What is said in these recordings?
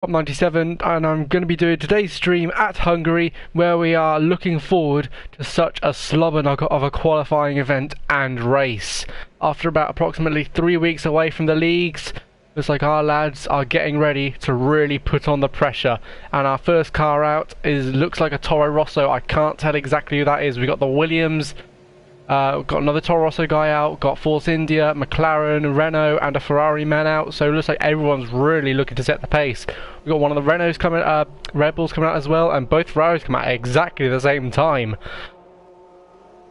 Top 97, and I'm going to be doing today's stream at Hungary, where we are looking forward to such a slobber knocker of a qualifying event and race. After about approximately 3 weeks away from the leagues, looks like our lads are getting ready to really put on the pressure. And our first car out looks like a Toro Rosso. I can't tell exactly who that is. We got the Williams. We've got another Toro Rosso guy out, got Force India, McLaren, Renault and a Ferrari man out, so it looks like everyone's really looking to set the pace. We've got one of the Renaults coming, Red Bulls coming out as well, and both Ferraris come out at exactly the same time.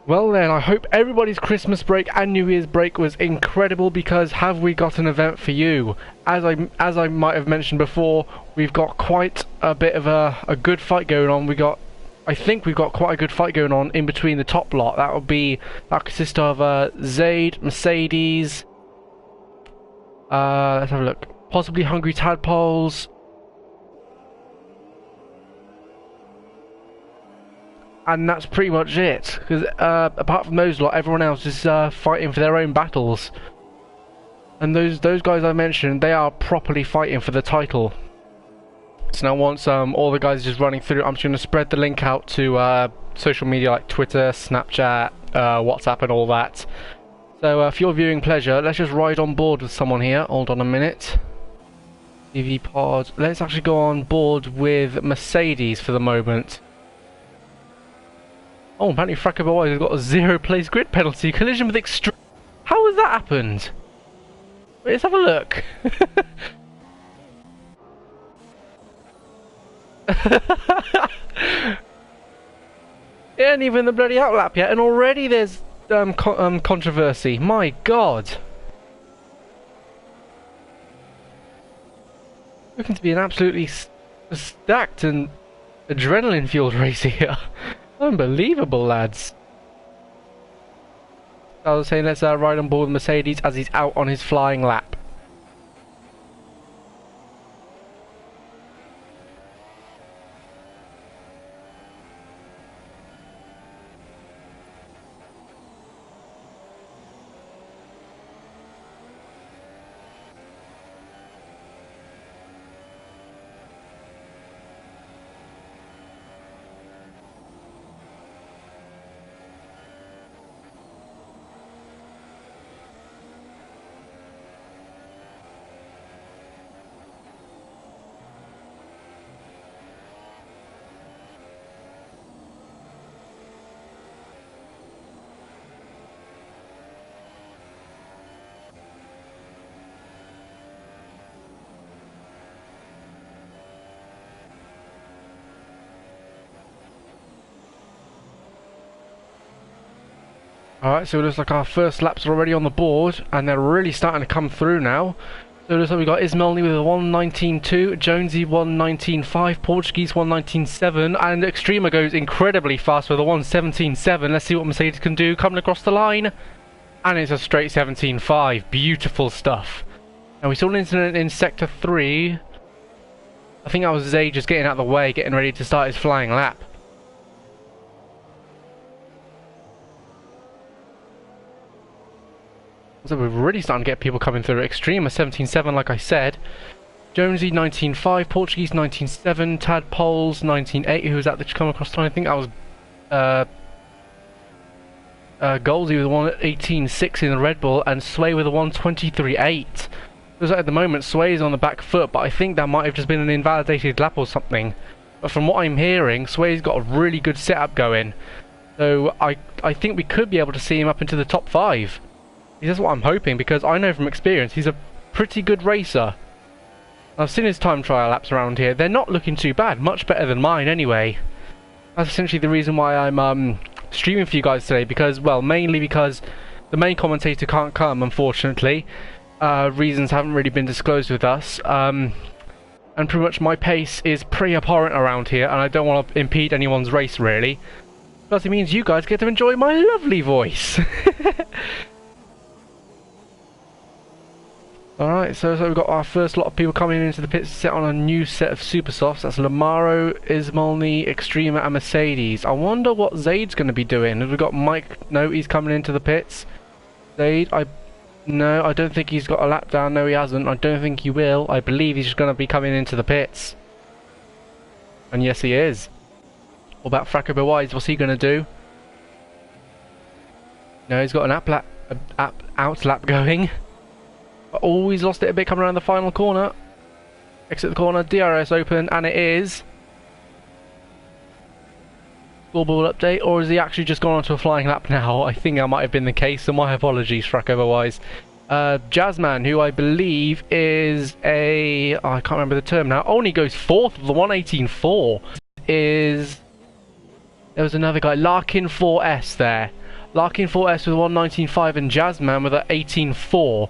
Well then, I hope everybody's Christmas break and New Year's break was incredible, because have we got an event for you? As I might have mentioned before, we've got quite a bit of a good fight going on. I think we've got quite a good fight going on in between the top lot. That consists of Zaid, Mercedes, let's have a look, possibly Hungry Tadpoles, and that's pretty much it, because apart from those lot, everyone else is fighting for their own battles. And those guys I mentioned, they are properly fighting for the title. So now once all the guys are just running through, I'm just going to spread the link out to social media like Twitter, Snapchat, WhatsApp and all that. So for your viewing pleasure, let's just ride on board with someone here. Hold on a minute. TV pod. Let's actually go on board with Mercedes for the moment. Oh, apparently Fracker Boys has got a 0 place grid penalty. Collision with extreme. How has that happened? Wait, let's have a look. It ain't even the bloody outlap yet, and already there's controversy. My God, looking to be an absolutely stacked and adrenaline-fueled race here. Unbelievable, lads. I was saying, let's ride on board with Mercedes as he's out on his flying lap. Alright, so it looks like our first laps are already on the board, and they're really starting to come through now. So it looks like we've got Ismailny with a 1:19.2, Jonesy 1:19.5, Portuguese 1:19.7, and Extrema goes incredibly fast with a 1:17.7. Let's see what Mercedes can do coming across the line. And it's a straight 17.5. Beautiful stuff. Now we saw an incident in Sector 3. I think that was Zay just getting out of the way, getting ready to start his flying lap. So we're really starting to get people coming through. Extreme, a 17.7 like I said. Jonesy 19.5, Portuguese 19.7, Tadpoles 19.8, who was that come across the line? I think that was Goldsy with a 1:18.6 in the Red Bull, and Sway with a 1:23.8. So at the moment Sway is on the back foot, but I think that might have just been an invalidated lap or something. But from what I'm hearing, Sway's got a really good setup going. So I think we could be able to see him up into the top 5. That's what I'm hoping, because I know from experience he's a pretty good racer. I've seen his time trial laps around here. They're not looking too bad, much better than mine anyway. That's essentially the reason why I'm streaming for you guys today, because, well, mainly because the main commentator can't come, unfortunately. Reasons haven't really been disclosed with us. And pretty much my pace is pretty abhorrent around here, and I don't want to impede anyone's race, really. Plus it means you guys get to enjoy my lovely voice. Alright, so we've got our first lot of people coming into the pits to set on a new set of super softs. That's Lamaro, Ismailny, Extrema and Mercedes. I wonder what Zaid's going to be doing. Have we got Mike? No, he's coming into the pits. Zaid, No, I don't think he's got a lap down. No, he hasn't. I don't think he will. I believe he's just going to be coming into the pits. And yes, he is. What about Franco Wise? What's he going to do? No, he's got an out lap going. Oh, he's lost it a bit coming around the final corner. Exit the corner, DRS open, and it is. Scoreboard update, or has he actually just gone onto a flying lap now? I think that might have been the case, so my apologies, Franco Wise. Jazzman, who I believe is a... oh, I can't remember the term now. Only goes fourth of the 118.4. Is... there was another guy, Larkin 4S there. Larkin 4S with 119.5 and Jazzman with an 18.4.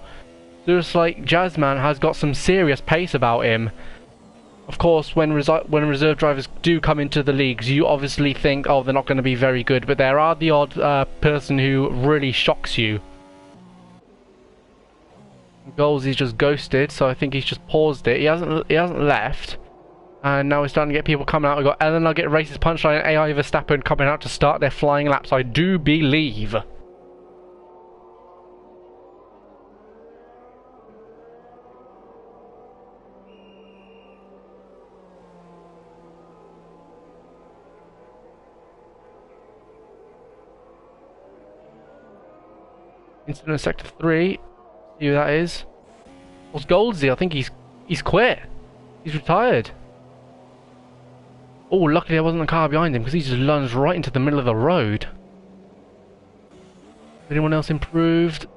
Looks like Jazzman has got some serious pace about him. Of course, when reserve drivers do come into the leagues, you obviously think, oh, they're not going to be very good, but there are the odd person who really shocks you. Goals, he's just ghosted, so I think he's just paused it. He hasn't left. And now we're starting to get people coming out. We've got Ellen Nugget, Races Punchline, and AI Verstappen coming out to start their flying laps, I do believe. Incident Sector 3. See who that is. What's Goldsy? I think he's quit. He's retired. Oh, luckily there wasn't a car behind him because he just lunged right into the middle of the road. Anyone else improved?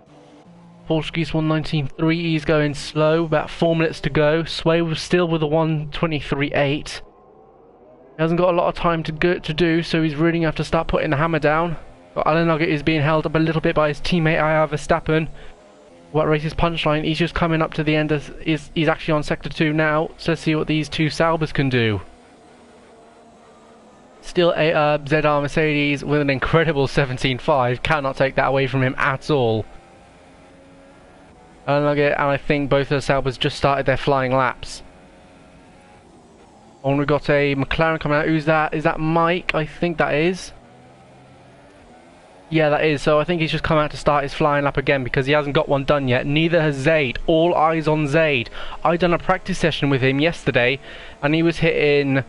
Portuguese 119.3, he's going slow, about 4 minutes to go. Sway was still with a 123.8. He hasn't got a lot of time to do, so he's really going to have to start putting the hammer down. But Alan Nugget is being held up a little bit by his teammate AOR Verstappen. What Races Punchline? He's just coming up to the end of... he's actually on Sector 2 now, so let's see what these two Saubers can do. Still a ZR Mercedes with an incredible 17.5. Cannot take that away from him at all. And I think both of the Saubers just started their flying laps. And we've got a McLaren coming out. Who's that? Is that Mike? I think that is. Yeah, that is. So I think he's just come out to start his flying lap again because he hasn't got one done yet. Neither has Zaid. All eyes on Zaid. I done a practice session with him yesterday and he was hitting...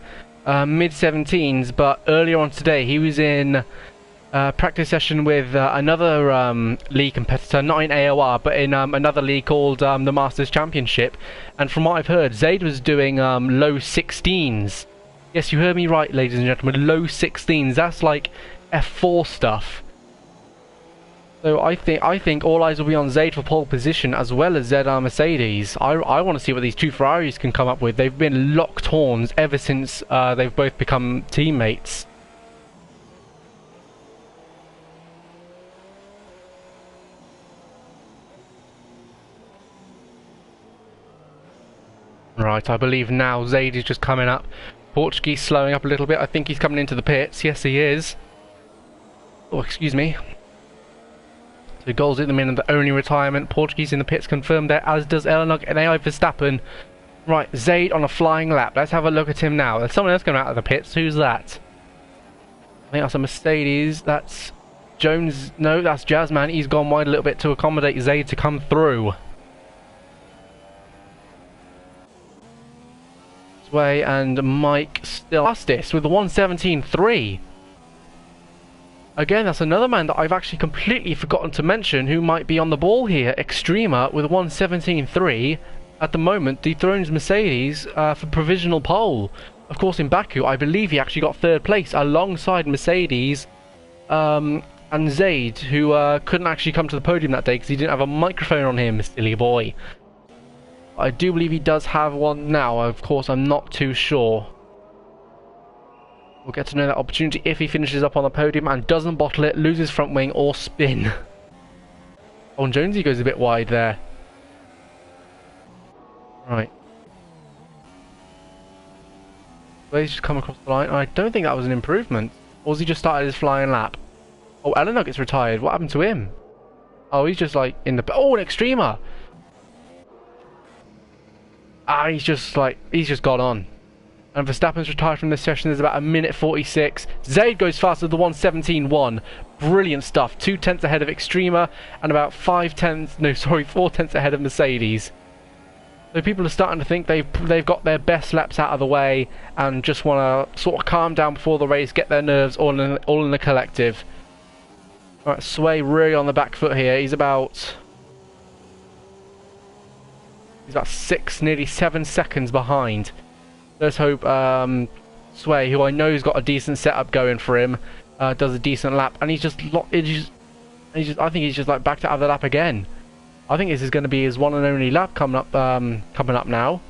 mid-17s, but earlier on today he was in practice session with another league competitor, not in AOR, but in another league called the Masters Championship, and from what I've heard, Zaid was doing low 16s. Yes, you heard me right, ladies and gentlemen, low 16s. That's like F4 stuff. So I think all eyes will be on Zaid for pole position as well as ZR Mercedes. I want to see what these two Ferraris can come up with. They've been locked horns ever since they've both become teammates. Right, I believe now Zaid is just coming up. Portuguese slowing up a little bit. I think he's coming into the pits. Yes, he is. Oh, excuse me. The goals at the minute, the only retirement. Portuguese in the pits confirmed there, as does Eleanor and AI Verstappen. Right, Zaid on a flying lap. Let's have a look at him now. There's someone else coming out of the pits. Who's that? I think that's a Mercedes. That's Jones. No, that's Jazzman. He's gone wide a little bit to accommodate Zaid to come through. Sway and Mike still fastest with the 117.3. Again, that's another man that I've actually completely forgotten to mention who might be on the ball here. Extrema with 117.3 at the moment dethrones Mercedes for provisional pole. Of course, in Baku, I believe he actually got third place alongside Mercedes and Zaid, who couldn't actually come to the podium that day because he didn't have a microphone on him, silly boy. I do believe he does have one now. Of course, I'm not too sure. We'll get to know that opportunity if he finishes up on the podium and doesn't bottle it, loses front wing or spin. Oh, and Jonesy goes a bit wide there. Right. So he's just come across the line. I don't think that was an improvement. Or has he just started his flying lap? Oh, Eleanor gets retired. What happened to him? Oh, he's just like in the... Oh, an Extremer! Ah, he's just gone on. And Verstappen's retired from this session. There's about a minute 46. Zaid goes faster than the 1:17.1. Brilliant stuff. 2 tenths ahead of Extrema and about 4 tenths ahead of Mercedes. So people are starting to think they've got their best laps out of the way and just want to sort of calm down before the race, get their nerves all in the collective. Alright, Sway really on the back foot here. He's about 6, nearly 7 seconds behind. Let's hope Sway, who I know has got a decent setup going for him, does a decent lap, and I think he's just like backed out of the lap again. I think this is going to be his one and only lap coming up now.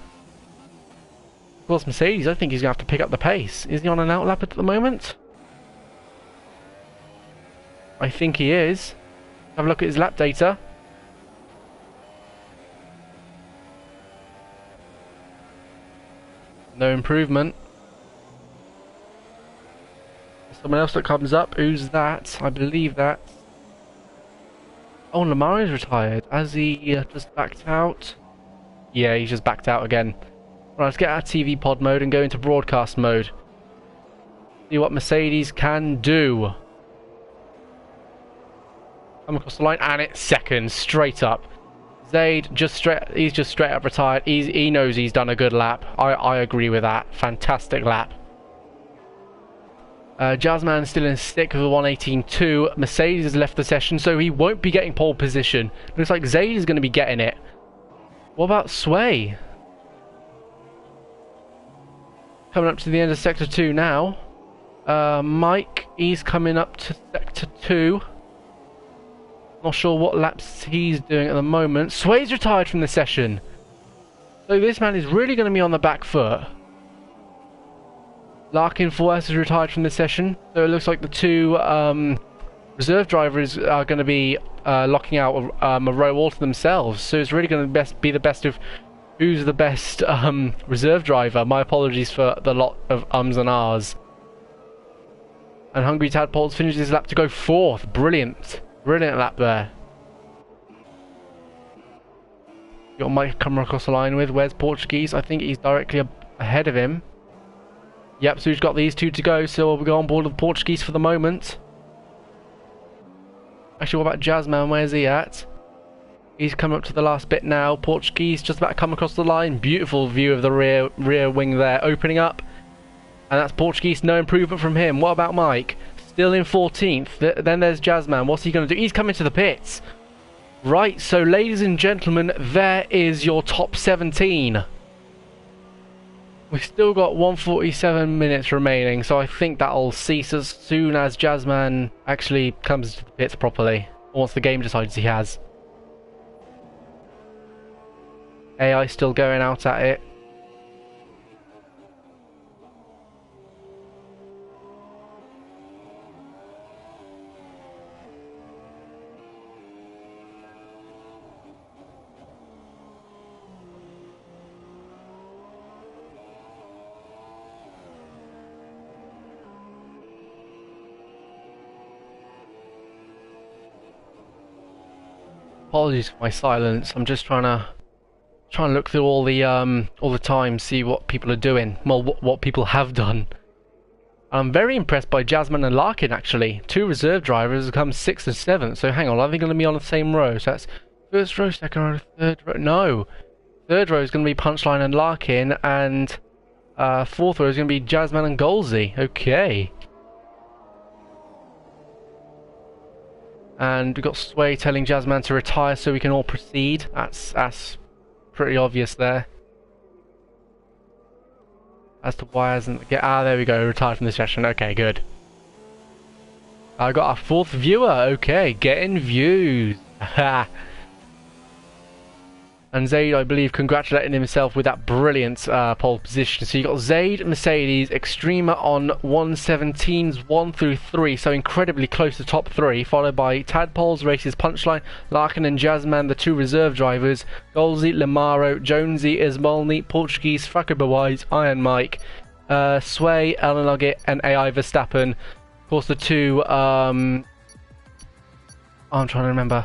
Of course, Mercedes, I think he's going to have to pick up the pace. Is he on an out lap at the moment? I think he is. Have a look at his lap data. No improvement. Someone else that comes up. Who's that? I believe that. Oh, Lamar is retired. Has he just backed out? Yeah, he's just backed out again. Right, let's get out of TV pod mode and go into broadcast mode. See what Mercedes can do. Come across the line and it's second, straight up. Zaid he's just straight up retired. He knows he's done a good lap. I agree with that. Fantastic lap. Jazzman still in stick with a 1:18.2. Mercedes has left the session, so he won't be getting pole position. Looks like Zaid is going to be getting it. What about Sway? Coming up to the end of sector 2 now. Mike, he's coming up to sector 2. Not sure what laps he's doing at the moment. Sway's retired from the session. So this man is really going to be on the back foot. Larkin 4S is retired from the session. So it looks like the 2 reserve drivers are going to be locking out a row all to themselves. So it's really going to be the best of who's the best reserve driver. My apologies for the lot of ums and ahs. And Hungary Tadpoles finishes his lap to go 4th. Brilliant. Brilliant lap there. Got Mike coming across the line with. Where's Portuguese? I think he's directly ahead of him. Yep, so he's got these 2 to go, so we'll go on board with Portuguese for the moment. Actually, what about Jazzman? Where's he at? He's coming up to the last bit now. Portuguese just about to come across the line. Beautiful view of the rear wing there, opening up. And that's Portuguese, no improvement from him. What about Mike? Still in 14th. Then there's Jazzman. What's he going to do? He's coming to the pits. Right, so ladies and gentlemen, there is your top 17. We've still got 147 minutes remaining, so I think that'll cease as soon as Jazzman actually comes to the pits properly. Or once the game decides he has. AI still going out at it. Apologies for my silence. I'm just trying to look through all the time, see what people are doing. Well, what people have done. I'm very impressed by Jazzman and Larkin actually. 2 reserve drivers have come 6th and 7th. So hang on, are they going to be on the same row? So that's first row, second row, third row. No, third row is going to be Punchline and Larkin, and 4th row is going to be Jazzman and Golsey. Okay. And we've got Sway telling Jazzman to retire so we can all proceed. That's pretty obvious there. As to why hasn't... there we go, retired from the session. Okay, good. I got our 4th viewer. Okay, getting views. And Zaid, I believe, congratulating himself with that brilliant pole position. So you got Zaid, Mercedes, Extrema on 117s 1 through 3, so incredibly close to top 3, followed by Tadpoles, Races, Punchline, Larkin and Jazzman, the 2 reserve drivers, Golsey, Lamaro, Jonesy, Ismolny, Portuguese, Fakabawise, Iron Mike, Sway, Alan Nugget, and AI Verstappen. Of course, the 2, I'm trying to remember.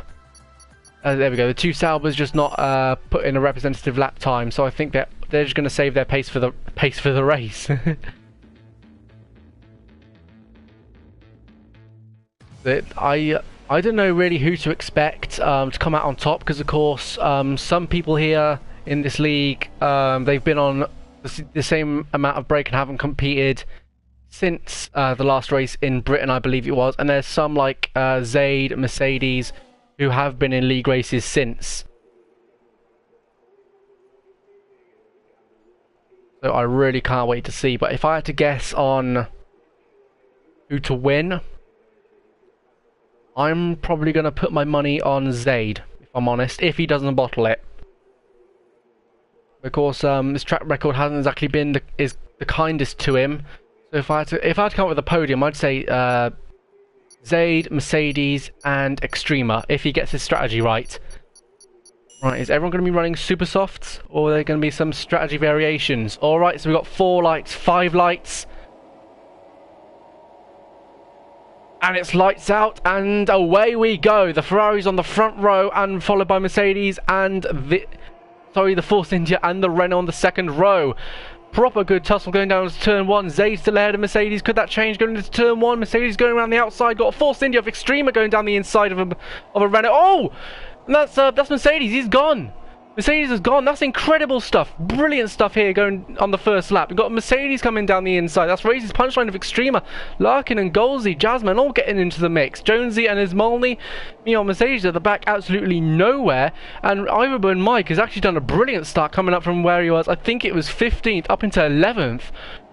There we go. The 2 Saubers just not put in a representative lap time, so I think that they're just going to save their pace for the race. I don't know really who to expect to come out on top, because of course some people here in this league, they've been on the same amount of break and haven't competed since the last race in Britain, I believe it was, and there's some like Zaid, Mercedes, who have been in league races since. So I really can't wait to see. But if I had to guess on who to win, I'm probably going to put my money on Zaid, if I'm honest, if he doesn't bottle it. Of course, this track record hasn't exactly been the kindest to him. So if I had to come up with a podium, I'd say Zaid, Mercedes, and Extrema, if he gets his strategy right. Right, is everyone going to be running super softs, or are there going to be some strategy variations? Alright, so we've got 4 lights, 5 lights. And it's lights out, and away we go. The Ferrari's on the front row, and followed by Mercedes, and the Force India, and the Renault on the second row. Proper good tussle going down to turn 1. Zayd still ahead of Mercedes. Could that change going into turn 1? Mercedes going around the outside. Got a Force India of Extrema going down the inside of a Renault. Oh! And that's Mercedes. He's gone. Mercedes is gone. That's incredible stuff. Brilliant stuff here going on the first lap. We've got Mercedes coming down the inside. That's Race's punchline of Extrema. Larkin and Golsey, Jasmine all getting into the mix. Jonesy and Ismolny. Mercedes at the back absolutely nowhere. And Iverbo and Mike has actually done a brilliant start coming up from where he was. I think it was 15th up into 11th.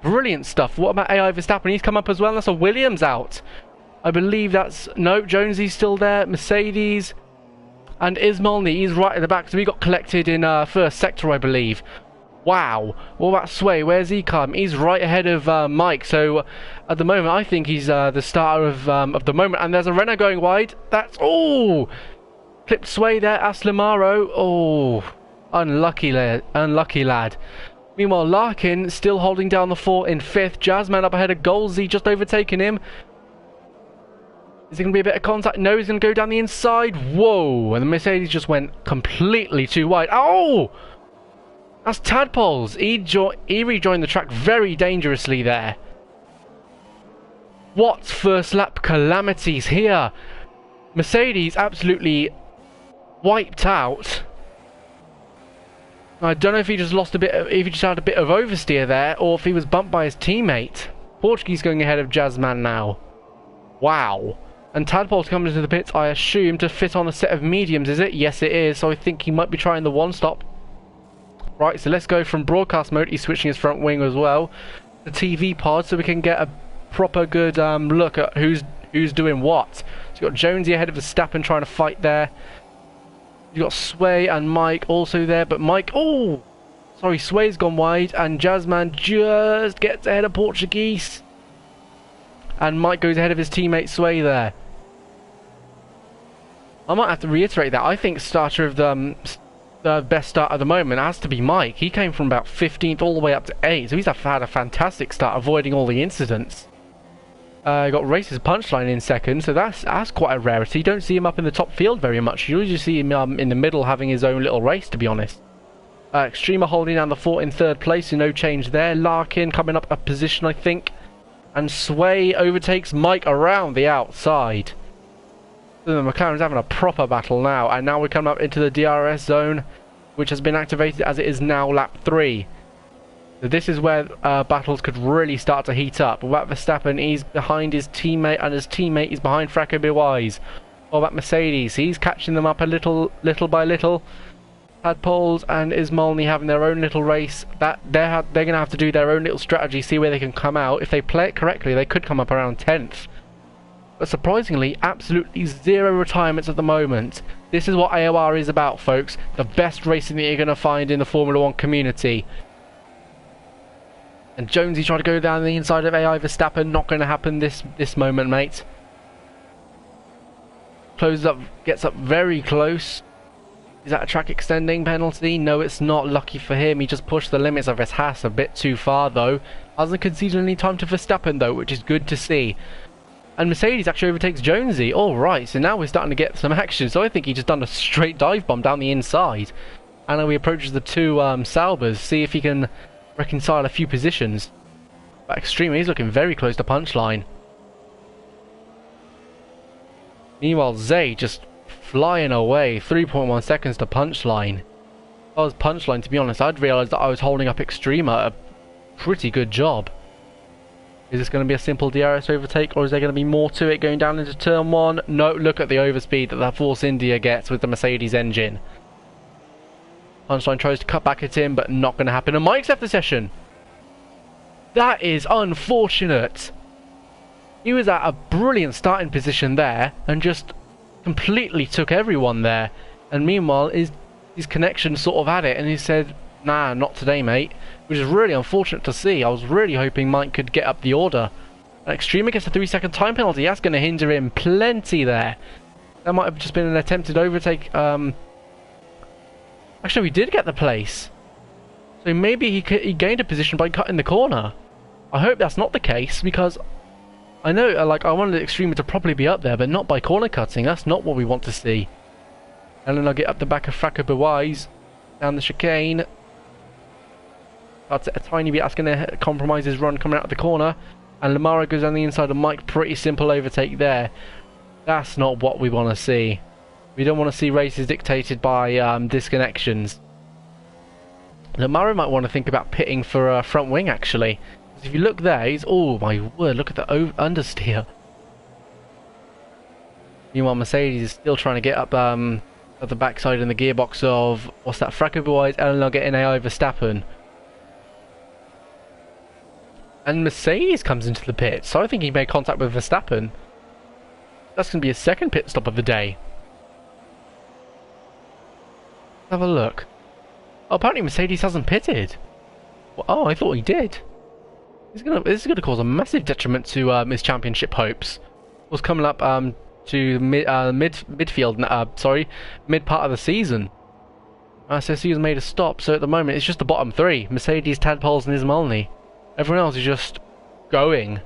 Brilliant stuff. What about AI Verstappen? He's come up as well. That's a Williams out. I believe that's... No, Jonesy's still there. Mercedes... And Ismolny, he's right at the back, so he got collected in first sector, I believe. Wow. What about Sway? Where's he come? He's right ahead of Mike, so at the moment, I think he's the starter of the moment. And there's a Renault going wide. That's... Oh! Clipped Sway there, Aslamaro. Oh! Unlucky lad. Meanwhile, Larkin still holding down the fort in 5th. Jasmine up ahead of Golsey, just overtaking him. Is there going to be a bit of contact? No, he's going to go down the inside. Whoa! And the Mercedes just went completely too wide. Oh! That's Tadpoles. He rejoined the track very dangerously there. What first lap calamities here. Mercedes absolutely wiped out. I don't know if he just lost a bit, if he just had a bit of oversteer there, or if he was bumped by his teammate. Portuguese going ahead of Jasmine now. Wow. And Tadpole's coming into the pits, I assume, to fit on a set of mediums, is it? Yes, it is. So I think he might be trying the one-stop. Right, so let's go from broadcast mode. He's switching his front wing as well. The TV pod, so we can get a proper good look at who's doing what. So you've got Jonesy ahead of Verstappen trying to fight there. You've got Sway and Mike also there, but Mike... Oh! Sorry, Sway's gone wide, and Jasmine just gets ahead of Portuguese. And Mike goes ahead of his teammate Sway there. I might have to reiterate that. I think starter of the best start at the moment has to be Mike. He came from about 15th all the way up to 8th, so he's had a fantastic start, avoiding all the incidents. Got Race's punchline in 2nd, so that's quite a rarity. You don't see him up in the top field very much. You usually see him in the middle having his own little race, to be honest. Extrema holding down the fort in 3rd place, so no change there. Larkin coming up a position, I think. And Sway overtakes Mike around the outside. So the McLaren's having a proper battle now. And now we come up into the DRS zone, which has been activated as it is now lap 3. So this is where battles could really start to heat up. What about Verstappen? He's behind his teammate, and his teammate is behind Franco Bewise. What about Mercedes? He's catching them up a little by little. Tadpoles and Ismolny having their own little race. That they're going to have to do their own little strategy, see where they can come out. If they play it correctly, they could come up around 10th. But surprisingly, absolutely 0 retirements at the moment. This is what AOR is about, folks. The best racing that you're going to find in the Formula 1 community. And Jonesy trying to go down the inside of AI Verstappen. Not going to happen this moment, mate. Closes up, gets up very close. Is that a track extending penalty? No, it's not. Lucky for him, he just pushed the limits of his Haas a bit too far, though. Hasn't conceded any time to Verstappen, though, which is good to see. And Mercedes actually overtakes Jonesy. Alright, so now we're starting to get some action. So I think he just done a straight dive bomb down the inside. And then we approaches the two Saubers, see if he can reconcile a few positions. But Extreme, he's looking very close to punchline. Meanwhile, Zay just flying away, 3.1 seconds to punchline. If I was punchline, to be honest, I'd realised that I was holding up Extreme at a pretty good job. Is this going to be a simple DRS overtake, or is there going to be more to it going down into turn 1? No, look at the overspeed that Force India gets with the Mercedes engine. Punchline tries to cut back at him, but not going to happen. And Mike's left the session. That is unfortunate. He was at a brilliant starting position there and just completely took everyone there. And meanwhile, his connection sort of had it, and he said, nah, not today, mate. Which is really unfortunate to see. I was really hoping Mike could get up the order. And Extreme gets a 3-second time penalty. That's going to hinder him plenty there. That might have just been an attempted overtake. Actually, we did get the place. So maybe he gained a position by cutting the corner. I hope that's not the case, because I know, I wanted Extreme to probably be up there, but not by corner cutting. That's not what we want to see. And then I'll get up the back of Fracas Bewise, down the chicane. That's a tiny bit. That's going to compromise his run coming out of the corner. And Lamara goes on the inside of Mike. Pretty simple overtake there. That's not what we want to see. We don't want to see races dictated by disconnections. Lamara might want to think about pitting for a front wing, actually. Because if you look there, he's... Oh my word, look at the understeer. Meanwhile, Mercedes is still trying to get up at the backside in the gearbox of... What's that? Fracas Bewise, Eleanor getting AI Verstappen. And Mercedes comes into the pit, so I think he made contact with Verstappen. That's going to be his second pit stop of the day. Have a look. Oh, apparently Mercedes hasn't pitted. Well, oh, I thought he did. This is gonna cause a massive detriment to his championship hopes. Was coming up to mid part of the season. So he's made a stop. So at the moment it's just the bottom three: Mercedes, Tadpoles, and Ismalny. Everyone else is just going.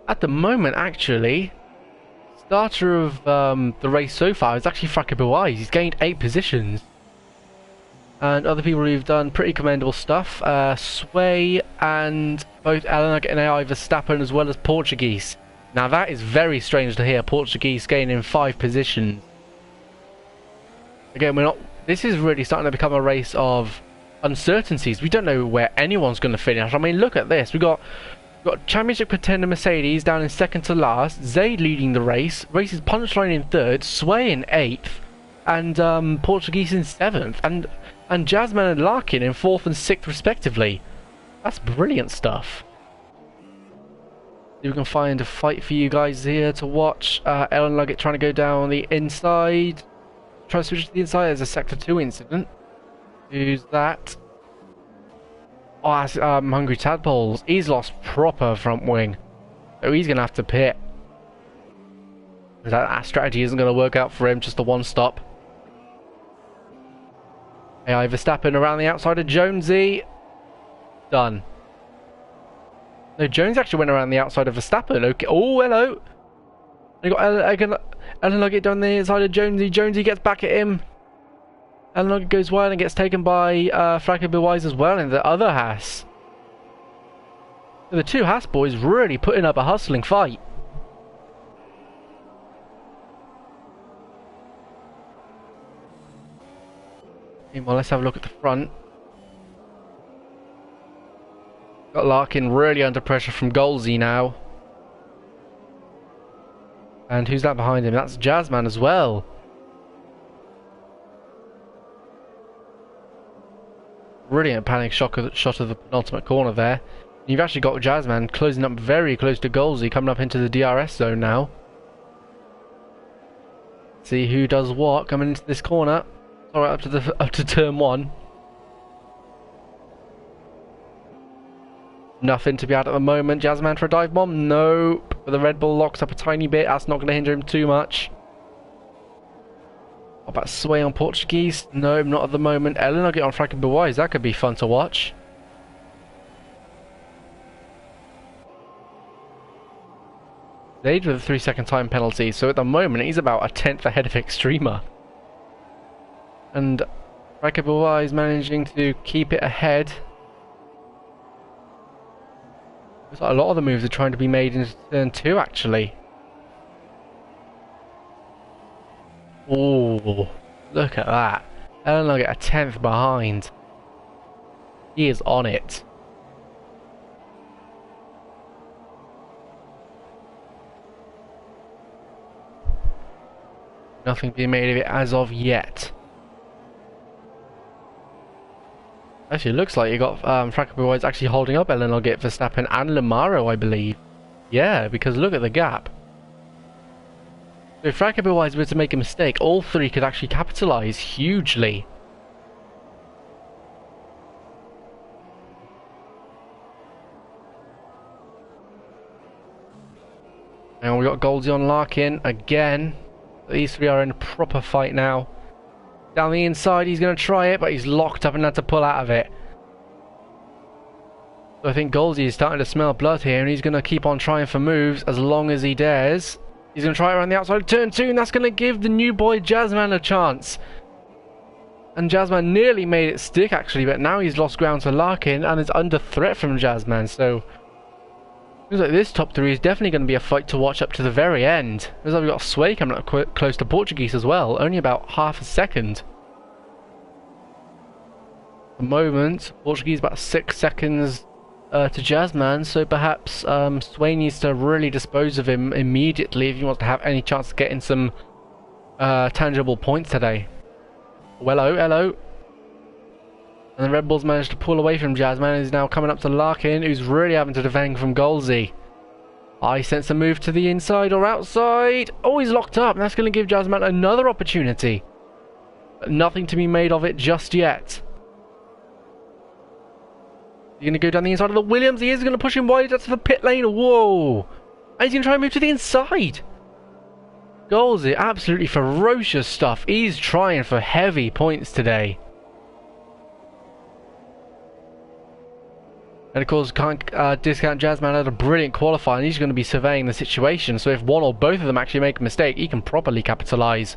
At the moment, actually, starter of the race so far is actually Fracas Bewise. He's gained 8 positions. And other people who've done pretty commendable stuff. Sway and both Eleanor getting AI Verstappen as well as Portuguese. Now that is very strange to hear. Portuguese gaining 5 positions. Again, this is really starting to become a race of uncertainties. We don't know where anyone's going to finish. I mean, look at this. We've got championship contender Mercedes down in second to last, Zayd leading the race, races Punchline in third, Sway in 8th, and Portuguese in 7th, and Jasmine and Larkin in 4th and 6th respectively. That's brilliant stuff. We can find a fight for you guys here to watch. Ellen Luggett trying to go down the inside, try to switch to the inside. There's a sector 2 incident. Who's that? Oh, that's Hungry Tadpoles. He's lost proper front wing. So he's going to have to pit. That strategy isn't going to work out for him. Just the one stop. AI Verstappen around the outside of Jonesy. Done. No, Jones actually went around the outside of Verstappen. Okay. Oh, hello. You got Ellen Luggett down the inside of Jonesy. Jonesy gets back at him. Ellen Luggett goes wide and gets taken by Fracas Bewise as well in the other Haas. The two Haas boys really putting up a hustling fight. Meanwhile, let's have a look at the front. Got Larkin really under pressure from Golsey now. And who's that behind him? That's Jazzman as well. Brilliant panic shot of the penultimate corner there. You've actually got Jazzman closing up very close to Golsey, coming up into the DRS zone now. See who does what coming into this corner. Alright, up to turn 1. Nothing to be had at the moment. Jazzman for a dive bomb? Nope. But the Red Bull locks up a tiny bit. That's not going to hinder him too much. What about Sway on Portuguese? No, not at the moment. Eleanor get on Fracas Bewise. That could be fun to watch. Zayd with a 3-second time penalty. So at the moment, he's about a 10th ahead of Extremer. And Rakabua is managing to keep it ahead. Looks like a lot of the moves are trying to be made in turn 2 actually. Oh, look at that. Eleanor get a 10th behind. He is on it. Nothing being made of it as of yet. Actually, it looks like you got Frakabuwa is actually holding up Eleanor Git, Verstappen and Lamaro, I believe. Yeah, because look at the gap. So if Frakabuwa were to make a mistake, all three could actually capitalise hugely. And we got Goldie on Larkin again. These three are in a proper fight now. Down the inside, he's going to try it, but he's locked up and had to pull out of it. So I think Goldie is starting to smell blood here, and he's going to keep on trying for moves as long as he dares. He's going to try it around the outside of turn 2, and that's going to give the new boy Jazzman a chance. And Jazzman nearly made it stick, actually, but now he's lost ground to Larkin and is under threat from Jazzman, so... Looks like this top 3 is definitely going to be a fight to watch up to the very end. Looks like we've got Sway coming up close to Portuguese as well, only about half a second. At the moment, Portuguese about 6 seconds to Jazzman, so perhaps Sway needs to really dispose of him immediately if he wants to have any chance of getting some tangible points today. Hello, hello. And the Red Bulls managed to pull away from Jazzman. He's now coming up to Larkin, who's really having to defend from Golsey. I sense a move to the inside or outside. Oh, he's locked up. And that's going to give Jazzman another opportunity. But nothing to be made of it just yet. He's going to go down the inside of the Williams. He is going to push him wide. That's the pit lane. Whoa. And he's going to try and move to the inside. Golsey, absolutely ferocious stuff. He's trying for heavy points today. And of course, can't discount Jazzman had a brilliant qualifier, and he's going to be surveying the situation. So if one or both of them actually make a mistake, he can properly capitalise.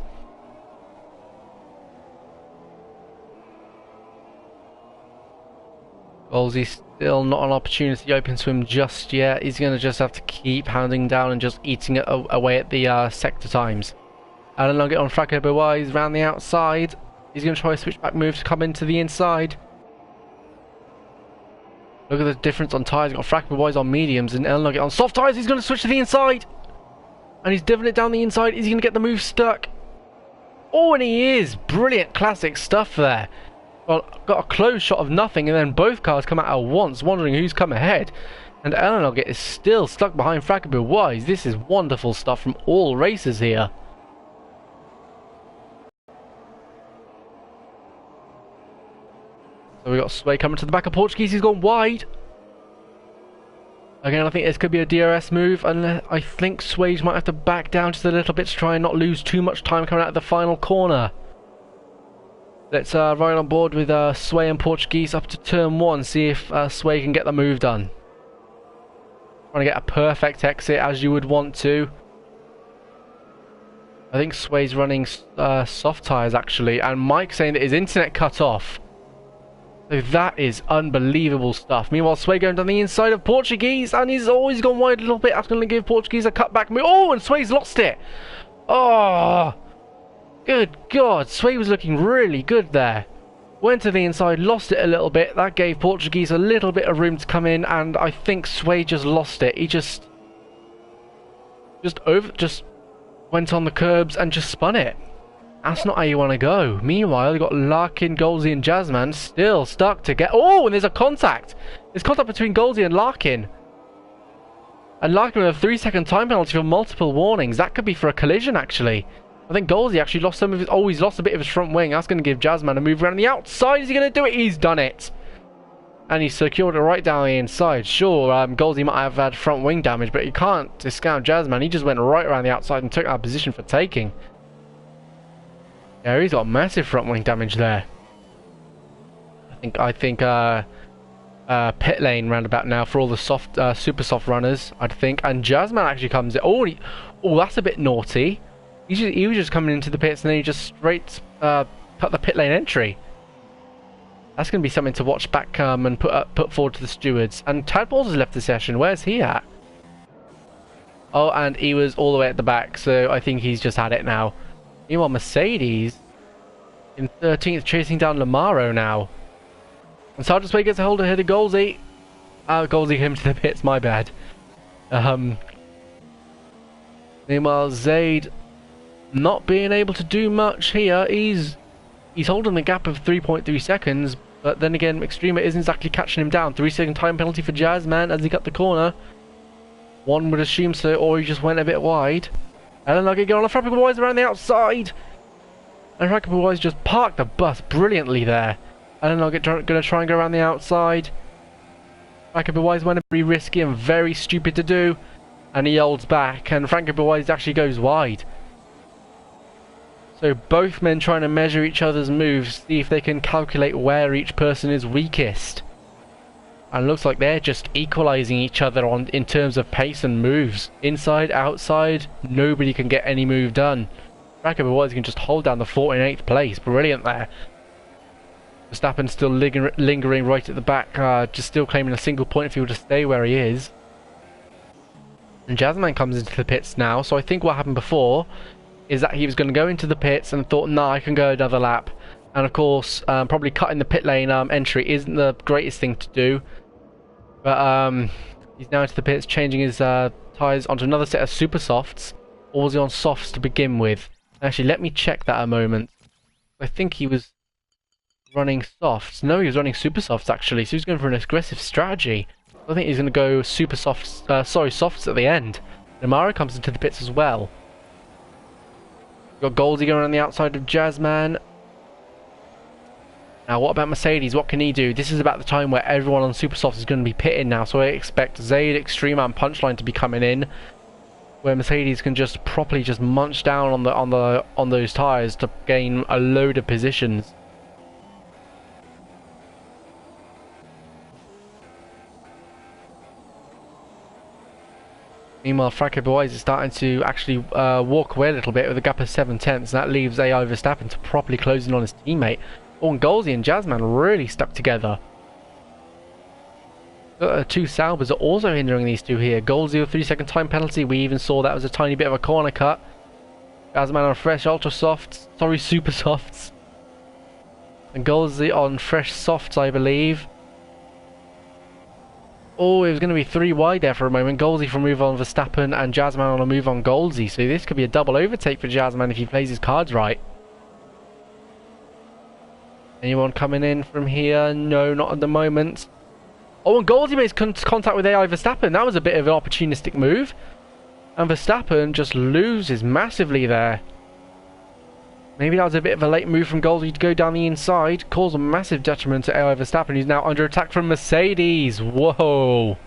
Golsey's still not an opportunity open to him just yet. He's going to just have to keep hounding down and just eating it away at the sector times. And then I'll get on Frakabuwa. He's round the outside. He's going to try a switchback move to come into the inside. Look at the difference on tyres. Got Frakabuwa on mediums and Elnugget on soft tyres. He's going to switch to the inside. And he's diving it down the inside. Is he going to get the move stuck? Oh, and he is. Brilliant classic stuff there. Well, got a close shot of nothing, and then both cars come out at once, wondering who's come ahead. And Elnugget is still stuck behind Frakabuwa. This is wonderful stuff from all races here. So we got Sway coming to the back of Portuguese. He's gone wide. Again, I think this could be a DRS move, and I think Sway might have to back down just a little bit to try and not lose too much time coming out of the final corner. Let's ride on board with Sway and Portuguese up to turn 1, see if Sway can get the move done. Trying to get a perfect exit as you would want to. I think Sway's running soft tyres actually, and Mike's saying that his internet cut off. So that is unbelievable stuff. Meanwhile, Sway going down the inside of Portuguese, and he's always gone wide a little bit. That's going to give Portuguese a cutback move. Oh, and Sway's lost it. Oh, good God. Sway was looking really good there. Went to the inside, lost it a little bit. That gave Portuguese a little bit of room to come in, and I think Sway just lost it. He just went on the curbs and just spun it. That's not how you want to go. Meanwhile, you've got Larkin, Golsey and Jazzman still stuck together. Oh, and there's a contact. There's contact between Golsey and Larkin. And Larkin with a 3-second time penalty for multiple warnings. That could be for a collision, actually. I think Golsey actually lost some of his... Oh, he's lost a bit of his front wing. That's going to give Jazzman a move around the outside. Is he going to do it? He's done it. And he's secured it right down the inside. Sure, Golsey might have had front wing damage, but you can't discount Jazzman. He just went right around the outside and took that position for taking. Yeah, he's got massive front wing damage there. I think pit lane roundabout now for all the soft, super soft runners, I'd think. And Jazzman actually comes in. Oh, that's a bit naughty. He was just coming into the pits and then he just straight cut the pit lane entry. That's going to be something to watch back and put forward to the stewards. And Tadpoles has left the session. Where's he at? Oh, and he was all the way at the back, so I think he's just had it now. Meanwhile, Mercedes in 13th, chasing down Lamaro now. And Sergeant Sway gets a hold of Golsey. Golsey came to the pits, my bad. Meanwhile, Zaid not being able to do much here. He's holding the gap of 3.3 seconds, but then again, Extrema isn't exactly catching him down. 3-second time penalty for Jazzman as he cut the corner. One would assume so, or he just went a bit wide. Alan Nugget going on the Frankie Boys around the outside. And Frankie Boys just parked the bus brilliantly there. Alan Nugget going to try and go around the outside. Frankie Boys went very risky and very stupid to do. And he holds back, and Frankie Boys actually goes wide. So both men trying to measure each other's moves, see if they can calculate where each person is weakest. And it looks like they're just equalizing each other in terms of pace and moves. Inside, outside, nobody can get any move done. Frankie Boys can just hold down the 48th place. Brilliant there. Verstappen still lingering right at the back, just still claiming a single point if he were to stay where he is. And Jazzman comes into the pits now, so I think what happened before is that he was going to go into the pits and thought, nah, I can go another lap. And of course, probably cutting the pit lane entry isn't the greatest thing to do. But he's now into the pits, changing his tyres onto another set of super softs. Or was he on softs to begin with? Actually, let me check that a moment. I think he was running softs. No, he was running super softs actually, so he's going for an aggressive strategy. I think he's going to go super softs, softs at the end. Namara comes into the pits as well. We've got Goldie going on the outside of Jazzman. Now, what about Mercedes? What can he do? This is about the time where everyone on super softs is going to be pitting now, so I expect Zaid, Extreme and Punchline to be coming in, where Mercedes can just properly just munch down on those tyres to gain a load of positions. Meanwhile, Frankie Boys is starting to actually walk away a little bit with a gap of 7/10, and that leaves AI Verstappen to properly close in on his teammate. Oh, and Golsey and Jazzman really stuck together. Two Saubers are also hindering these two here. Golsey with 3-second time penalty. We even saw that was a tiny bit of a corner cut. Jazzman on fresh ultra softs. Sorry, super softs. And Golsey on fresh softs, I believe. Oh, it was going to be 3 wide there for a moment. Golsey for a move on Verstappen and Jazzman on a move on Golsey. So this could be a double overtake for Jazzman if he plays his cards right. Anyone coming in from here? No, not at the moment. Oh, and Golsey makes contact with AI Verstappen. That was a bit of an opportunistic move. And Verstappen just loses massively there. Maybe that was a bit of a late move from Golsey to go down the inside. Cause a massive detriment to AI Verstappen, who's now under attack from Mercedes. Whoa.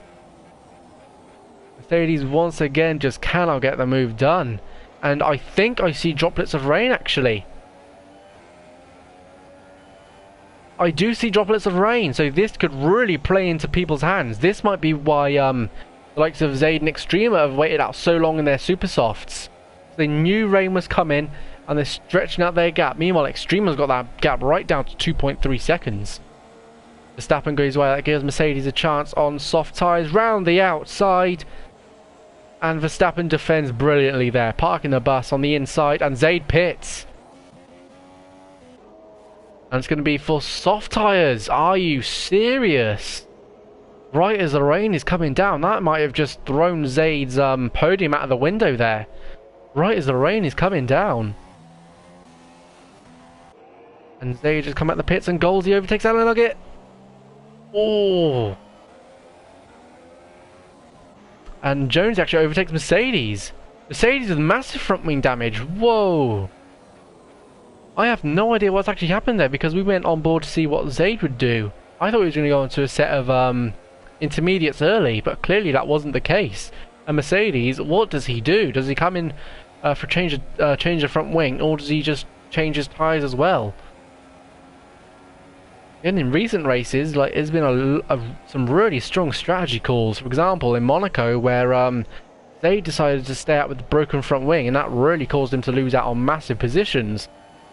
Mercedes once again just cannot get the move done. And I think I see droplets of rain actually. I do see droplets of rain, so this could really play into people's hands. This might be why the likes of Zaid and Extrema have waited out so long in their super softs. They knew rain was coming, and they're stretching out their gap. Meanwhile, Extrema's got that gap right down to 2.3 seconds. Verstappen goes away. That gives Mercedes a chance on soft tyres round the outside. And Verstappen defends brilliantly there, parking the bus on the inside, and Zaid pits. And it's going to be for soft tyres. Are you serious? Right as the rain is coming down. That might have just thrown Zaid's podium out of the window there. Right as the rain is coming down. And Zaid just come at the pits and Golsey overtakes Alan Nugget. Oh. And Jones actually overtakes Mercedes. Mercedes with massive front wing damage. Whoa. I have no idea what's actually happened there because we went on board to see what Zaid would do. I thought he was going to go into a set of intermediates early, but clearly that wasn't the case. And Mercedes, what does he do? Does he come in for change the front wing, or does he just change his tyres as well? And in recent races, like there's been some really strong strategy calls. For example, in Monaco, where they decided to stay out with the broken front wing, and that really caused him to lose out on massive positions.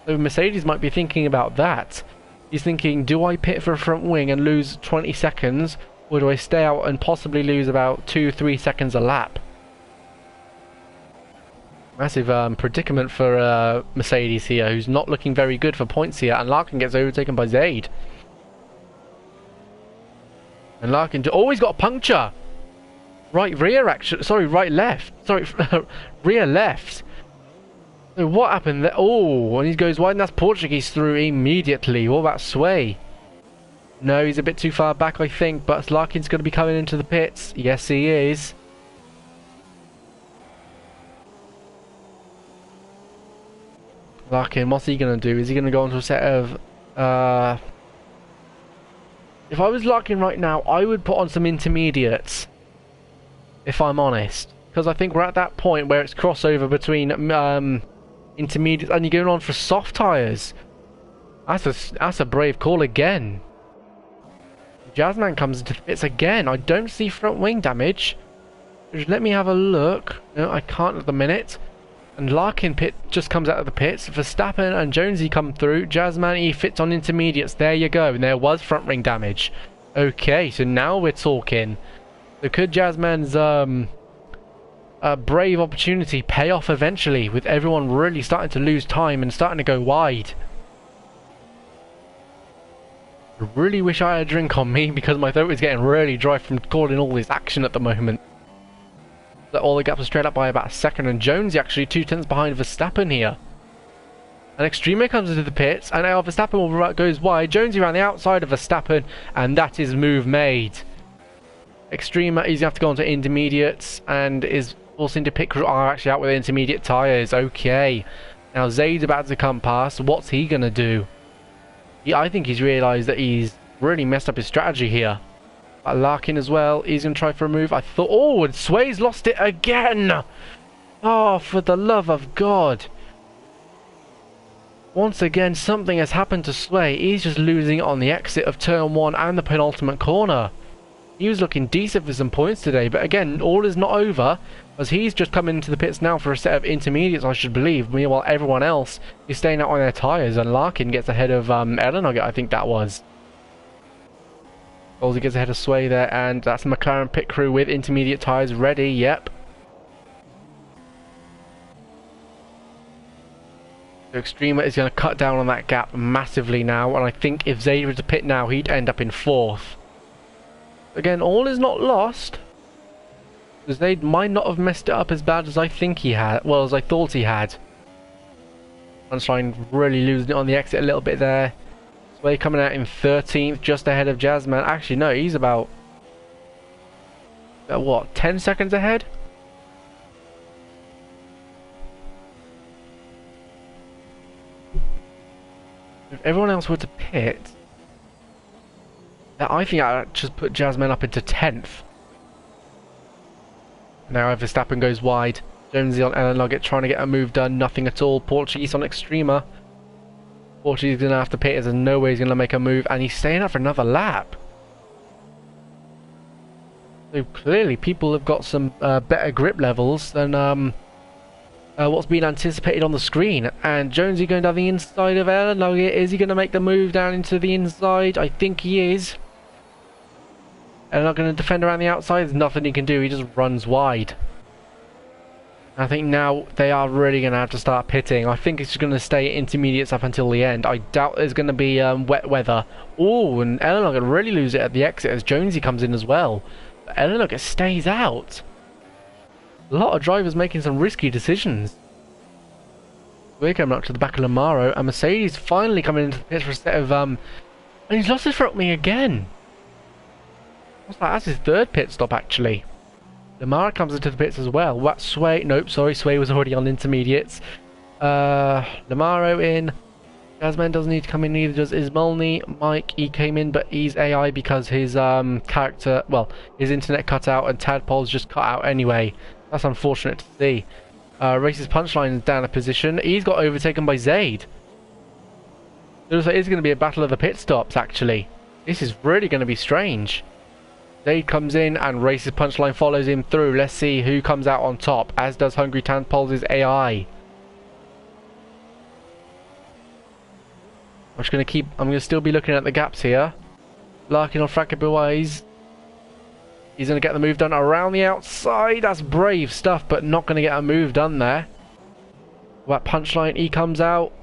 So Mercedes might be thinking about that. He's thinking, do I pit for a front wing and lose 20 seconds? Or do I stay out and possibly lose about 2-3 seconds a lap? Massive predicament for Mercedes here, who's not looking very good for points here. And Larkin gets overtaken by Zaid. And Larkin... Oh, he's got a puncture! Right rear, actually. Sorry, right left. Sorry, rear left. So what happened there? Oh, and he goes wide, and that's Portuguese through immediately. What about Sway? No, he's a bit too far back, I think. But Larkin's going to be coming into the pits. Yes, he is. Larkin, what's he going to do? Is he going to go into a set of... If I was Larkin right now, I would put on some intermediates. If I'm honest. Because I think we're at that point where it's crossover between intermediates and you're going on for soft tyres. That's a brave call again. Jazzman comes into the pits again. I don't see front wing damage. Just let me have a look. No, I can't at the minute. And Larkin pit just comes out of the pits. Verstappen and Jonesy come through. Jazzman, he fits on intermediates. There you go. And there was front wing damage. Okay, so now we're talking. So could Jazzman's brave opportunity pay off eventually, with everyone really starting to lose time and starting to go wide? I really wish I had a drink on me because my throat is getting really dry from calling all this action at the moment. All the gaps are straight up by about a second, and Jonesy actually 2/10 behind Verstappen here. And Extrema comes into the pits, and now Verstappen goes wide. Jonesy around the outside of Verstappen, and that is move made. Extrema, he's going to have to go on to intermediates, and is forced into pit crew. Are actually out with intermediate tyres. Okay. Now Zayd's about to come past. What's he going to do? I think he's realised that he's really messed up his strategy here. Larkin as well. He's going to try for a move. I thought... Oh, and Sway's lost it again! Oh, for the love of God. Once again, something has happened to Sway. He's just losing it on the exit of turn 1 and the penultimate corner. He was looking decent for some points today, but again, all is not over, as he's just coming into the pits now for a set of intermediates, I should believe. Meanwhile, everyone else is staying out on their tyres, and Larkin gets ahead of Elenogger, I think that was. Also gets ahead of Sway there, and that's McLaren pit crew with intermediate tyres ready. Yep. So Extrema is going to cut down on that gap massively now, and I think if Zayd were to pit now, he'd end up in 4th. Again, all is not lost, because Zayd might not have messed it up as bad as I think he had. Well, as I thought he had. Sunshine really losing it on the exit a little bit there. Sway coming out in 13th, just ahead of Jazzman. Actually, no, he's about what, 10 seconds ahead? If everyone else were to pit, I think I'd just put Jazzman up into 10th. Now Verstappen goes wide. Jonesy on Ellen Nugget trying to get a move done. Nothing at all. Portuguese on Extrema. Portuguese is going to have to pit. There's no way he's going to make a move. And he's staying up for another lap. So clearly people have got some better grip levels than what's been anticipated on the screen. And Jonesy going down the inside of Ellen Nugget. Is he going to make the move down into the inside? I think he is. And not going to defend around the outside. There's nothing he can do. He just runs wide. I think now they are really going to have to start pitting. I think it's just going to stay intermediates up until the end. I doubt there's going to be wet weather. Oh, and Eleanor going to really lose it at the exit as Jonesy comes in as well. But Eleanor stays out. A lot of drivers making some risky decisions. We're coming up to the back of Lamaro, and Mercedes finally coming into the pits for a set of and he's lost his front wing again. What's that? That's his 3rd pit stop actually. Lamar comes into the pits as well. What, Sway? Nope, sorry, Sway was already on intermediates. Lamaro in. Jazzman doesn't need to come in, neither does Ismolny. Mike, he came in, but he's AI because his character, well, his internet cut out and Tadpole's just cut out anyway. That's unfortunate to see. Race's punchline is down a position. He's got overtaken by Zayd. It looks like it's going to be a battle of the pit stops, actually. This is really going to be strange. Zayd comes in and Race's punchline follows him through. Let's see who comes out on top, as does Hungry Tadpole's AI. I'm gonna still be looking at the gaps here. Larkin on Frankabouais. He's gonna get the move done around the outside. That's brave stuff, but not gonna get a move done there. That punchline, he comes out.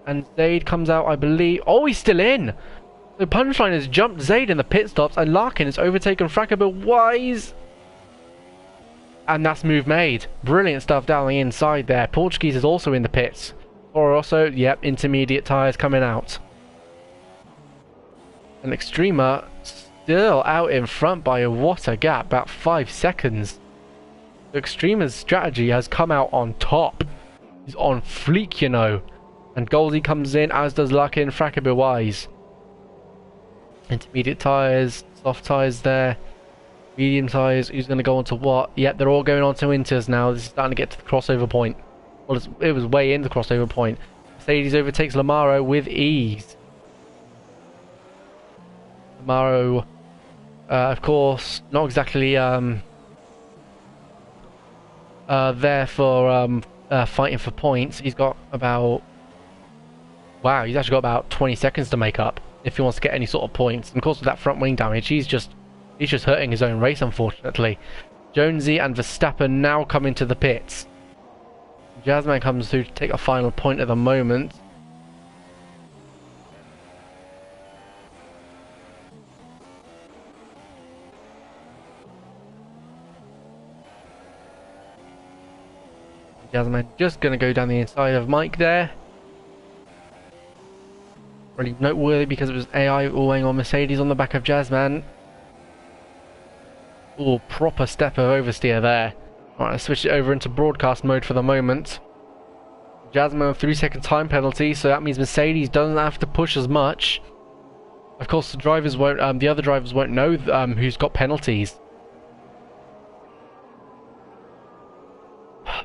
And Zaid comes out, I believe. Oh, he's still in! The punchline has jumped Zaid in the pit stops, and Larkin has overtaken Frankabouais. And that's move made. Brilliant stuff down the inside there. Portuguese is also in the pits. Or also, yep, intermediate tyres coming out. And Extrema still out in front by what a gap, about 5 seconds. Extrema's strategy has come out on top. He's on fleek, you know. And Goldie comes in, as does Larkin, Frankabouais. Intermediate tyres, soft tyres there. Medium tyres, who's going to go on to what? Yep, they're all going on to inters now. This is starting to get to the crossover point. Well, it was way in the crossover point. Mercedes overtakes Lamaro with ease. Lamaro, of course, not exactly there for fighting for points. He's got about... Wow, he's actually got about 20 seconds to make up if he wants to get any sort of points. And of course, with that front wing damage, he's just hurting his own race, unfortunately. Jonesy and Verstappen now come into the pits. Jazzman comes through to take a final point at the moment. Jazzman just going to go down the inside of Mike there. Really noteworthy because it was AI weighing on Mercedes on the back of Jazzman. Oh, proper step of oversteer there. Alright, let's switch it over into broadcast mode for the moment. Jazzman 3-second time penalty, so that means Mercedes doesn't have to push as much. Of course, the drivers won't. The other drivers won't know who's got penalties.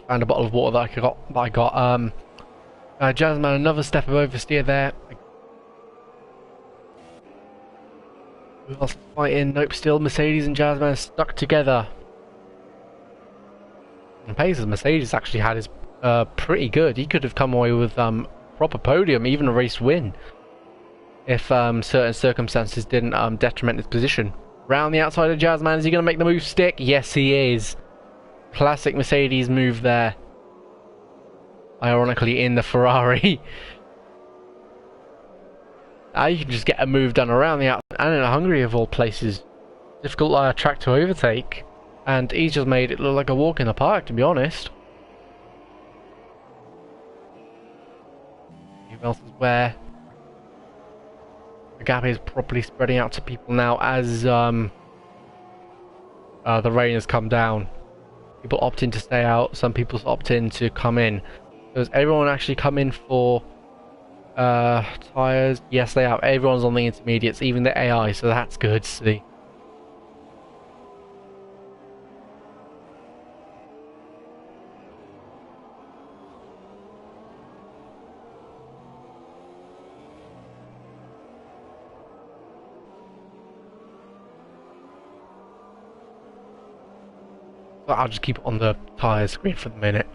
Found a bottle of water that I got. Jazzman, another step of oversteer there. Who else is fighting? Nope, still Mercedes and Jazzman stuck together. And Pace's Mercedes actually had his pretty good. He could have come away with proper podium, even a race win, if certain circumstances didn't detriment his position. Round the outside of Jazzman, is he going to make the move stick? Yes, he is. Classic Mercedes move there. Ironically, in the Ferrari. You can just get a move done around the outside, and in Hungary of all places. Difficult track to overtake. And he's just made it look like a walk in the park, to be honest. Who else is where? The gap is properly spreading out to people now as the rain has come down. People opt in to stay out, some people opt in to come in. Does everyone actually come in for tyres? Yes, they have. Everyone's on the intermediates, even the AI, so that's good to see. But I'll just keep it on the tyre screen for the minute.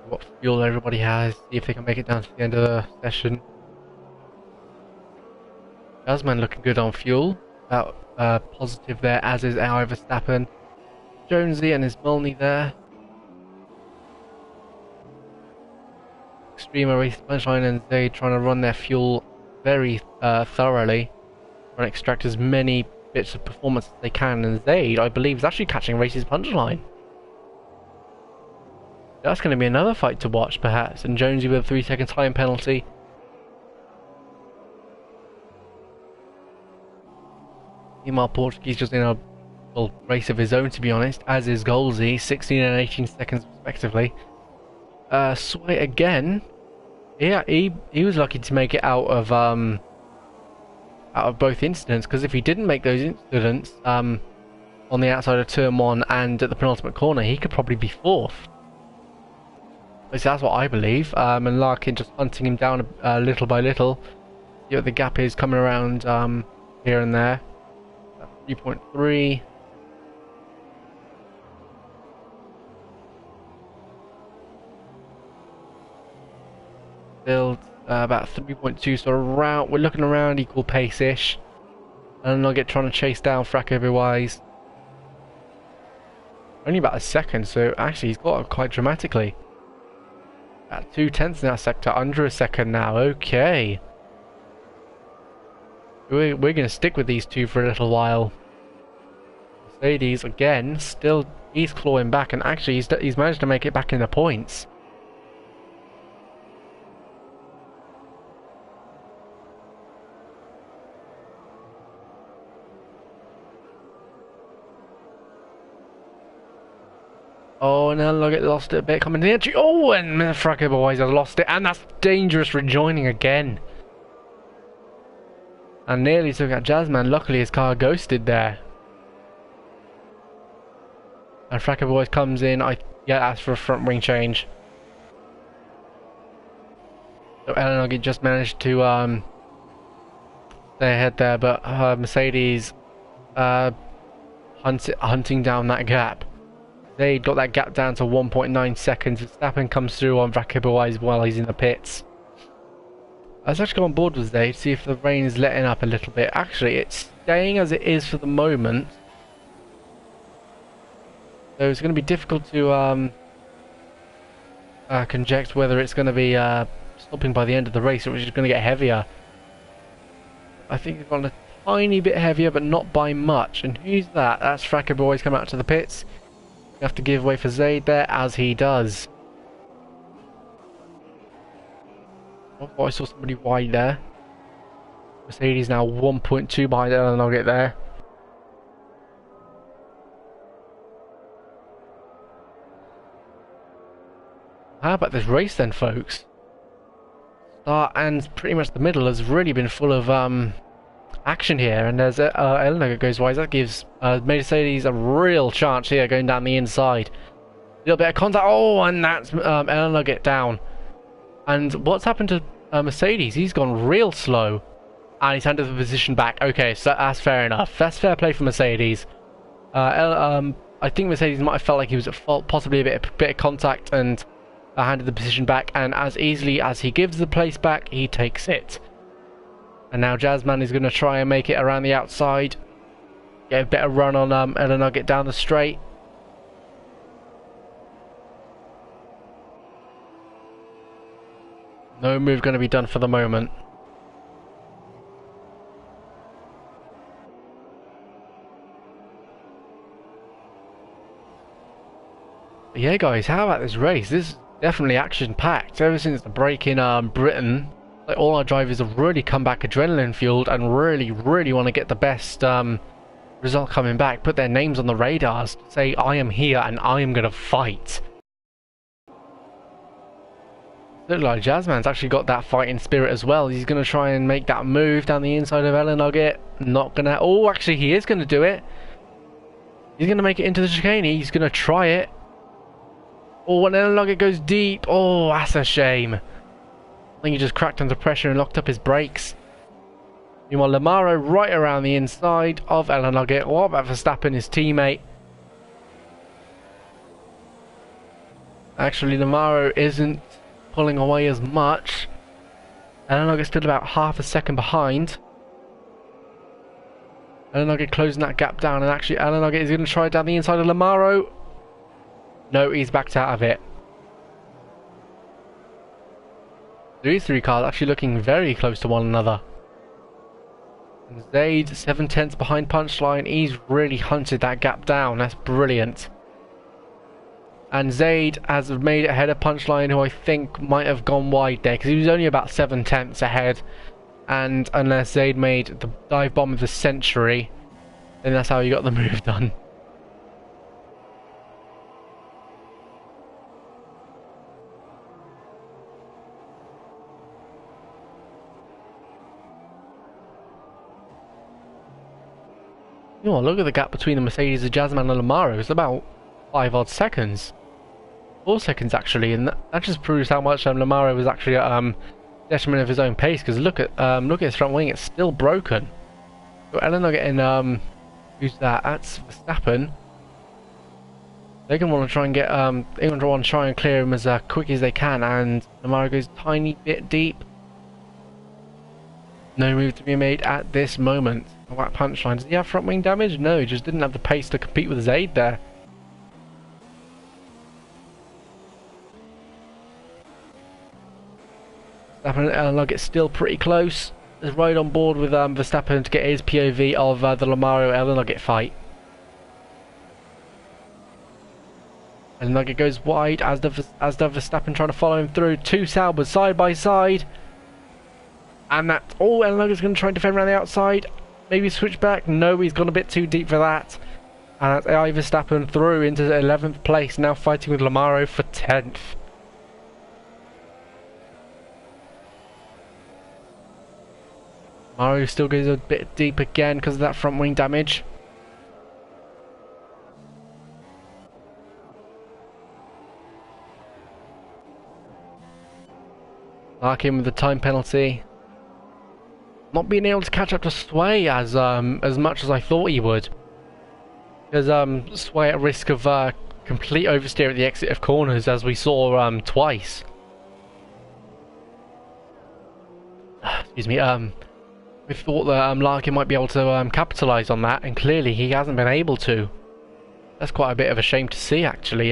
What fuel everybody has, see if they can make it down to the end of the session. Guzman looking good on fuel, about positive there, as is AOR Verstappen. Jonesy and his Milne there. Extrema Race Sunshine and Zayd trying to run their fuel very thoroughly, trying to extract as many bits of performance as they can, and Zayd, I believe, is actually catching Race's punchline. That's going to be another fight to watch, perhaps, and Jonesy with a 3-second time penalty. Meanwhile, Portuguese just in a little race of his own, to be honest, as is Golsey, 16 and 18 seconds respectively. Sway again. Yeah, he was lucky to make it out of both incidents, because if he didn't make those incidents on the outside of turn 1 and at the penultimate corner, he could probably be 4th. At least that's what I believe. And Larkin just hunting him down little by little. You know, the gap is coming around here and there. 3.3. Still about 3.2, so around, we're looking around equal pace-ish. And I'll get trying to chase down Fracko Wise. Only about a second, so actually he's got up quite dramatically. At 2/10 in that sector, under a second now, okay. We're going to stick with these two for a little while. Mercedes, again, still, he's clawing back, and actually he's managed to make it back in the points. Oh, and then look, it lost it a bit coming to the entry. Oh, and Fracko Boys has lost it, and that's dangerous rejoining again. And nearly took out Jazzman. Luckily, his car ghosted there. And Fracko Boys comes in. Asked for a front wing change. So Eleanor just managed to stay ahead there, but Mercedes hunting down that gap. They got that gap down to 1.9 seconds. Verstappen comes through on Fracko Wise while he's in the pits. I was actually on board with Zay to see if the rain is letting up a little bit. Actually, it's staying as it is for the moment. So it's going to be difficult to conjecture whether it's going to be stopping by the end of the race, which is going to get heavier. I think it's gone a tiny bit heavier, but not by much. And who's that? That's Fracko Boys coming out to the pits. You have to give way for Zaid there, as he does. Oh, I saw somebody wide there. Mercedes now 1.2 behind Eleanor get there. How about this race then, folks? Start and pretty much the middle has really been full of action here, and there's Eleanor goes wide. That gives Mercedes a real chance here going down the inside. A little bit of contact. Oh, and that's Eleanor get down. And what's happened to Mercedes? He's gone real slow, and he's handed the position back. Okay, so that's fair enough. That's fair play for Mercedes. I think Mercedes might have felt like he was at fault, possibly a bit of contact, and handed the position back. And as easily as he gives the place back, he takes it. And now Jazzman is going to try and make it around the outside. Get a better run on Eleanor, get down the straight. No move going to be done for the moment. But yeah, guys, how about this race? This is definitely action-packed. Ever since the break in Britain, like, all our drivers have really come back adrenaline fueled and really want to get the best result coming back. Put their names on the radars to say, I am here and I am going to fight. Look like Jazzman's actually got that fighting spirit as well. He's going to try and make that move down the inside of Eleanor. Not going to... Oh, actually he is going to do it. He's going to make it into the chicane. He's going to try it. Oh, and Eleanor goes deep. Oh, that's a shame. I think he just cracked under pressure and locked up his brakes. Meanwhile, Lamaro right around the inside of Eleanor. What about Verstappen, his teammate? Actually, Lamaro isn't pulling away as much. Eleanor still about half a second behind. Eleanor closing that gap down, and actually Eleanor is going to try down the inside of Lamaro. No, he's backed out of it. These three cars actually looking very close to one another. And Zaid 7/10 behind Punchline. He's really hunted that gap down. That's brilliant. And Zaid has made it ahead of Punchline, who I think might have gone wide there because he was only about 7/10 ahead. And unless Zaid made the dive bomb of the century, then that's how he got the move done. You know, look at the gap between the Mercedes, the Jazzman and Lamaro. It's about 5 odd seconds. 4 seconds actually, and that just proves how much Lamaro was actually at detriment of his own pace, because look at his front wing, it's still broken. So Eleanor getting who's that? That's Verstappen. They're gonna want to try and get they're gonna want to try and clear him as quick as they can, and Lamaro goes a tiny bit deep. No move to be made at this moment. A whack punchline. Does he have front wing damage? No, he just didn't have the pace to compete with Zaid there. Verstappen and Nugget still pretty close. Is right on board with Verstappen to get his POV of the Lamaro Nugget fight. And Nugget goes wide as the Verstappen trying to follow him through. Two Saubers side by side. And that... Oh, and Nugget's going to try and defend around the outside. Maybe switch back. No, he's gone a bit too deep for that. And that's AI Verstappen through into 11th place. Now fighting with Lamaro for 10th. Lamaro still goes a bit deep again because of that front wing damage. Larkin with the time penalty. Not being able to catch up to Sway as much as I thought he would. Because Sway at risk of complete oversteer at the exit of corners, as we saw twice. Excuse me. We thought that Larkin might be able to capitalise on that, and clearly he hasn't been able to. That's quite a bit of a shame to see, actually.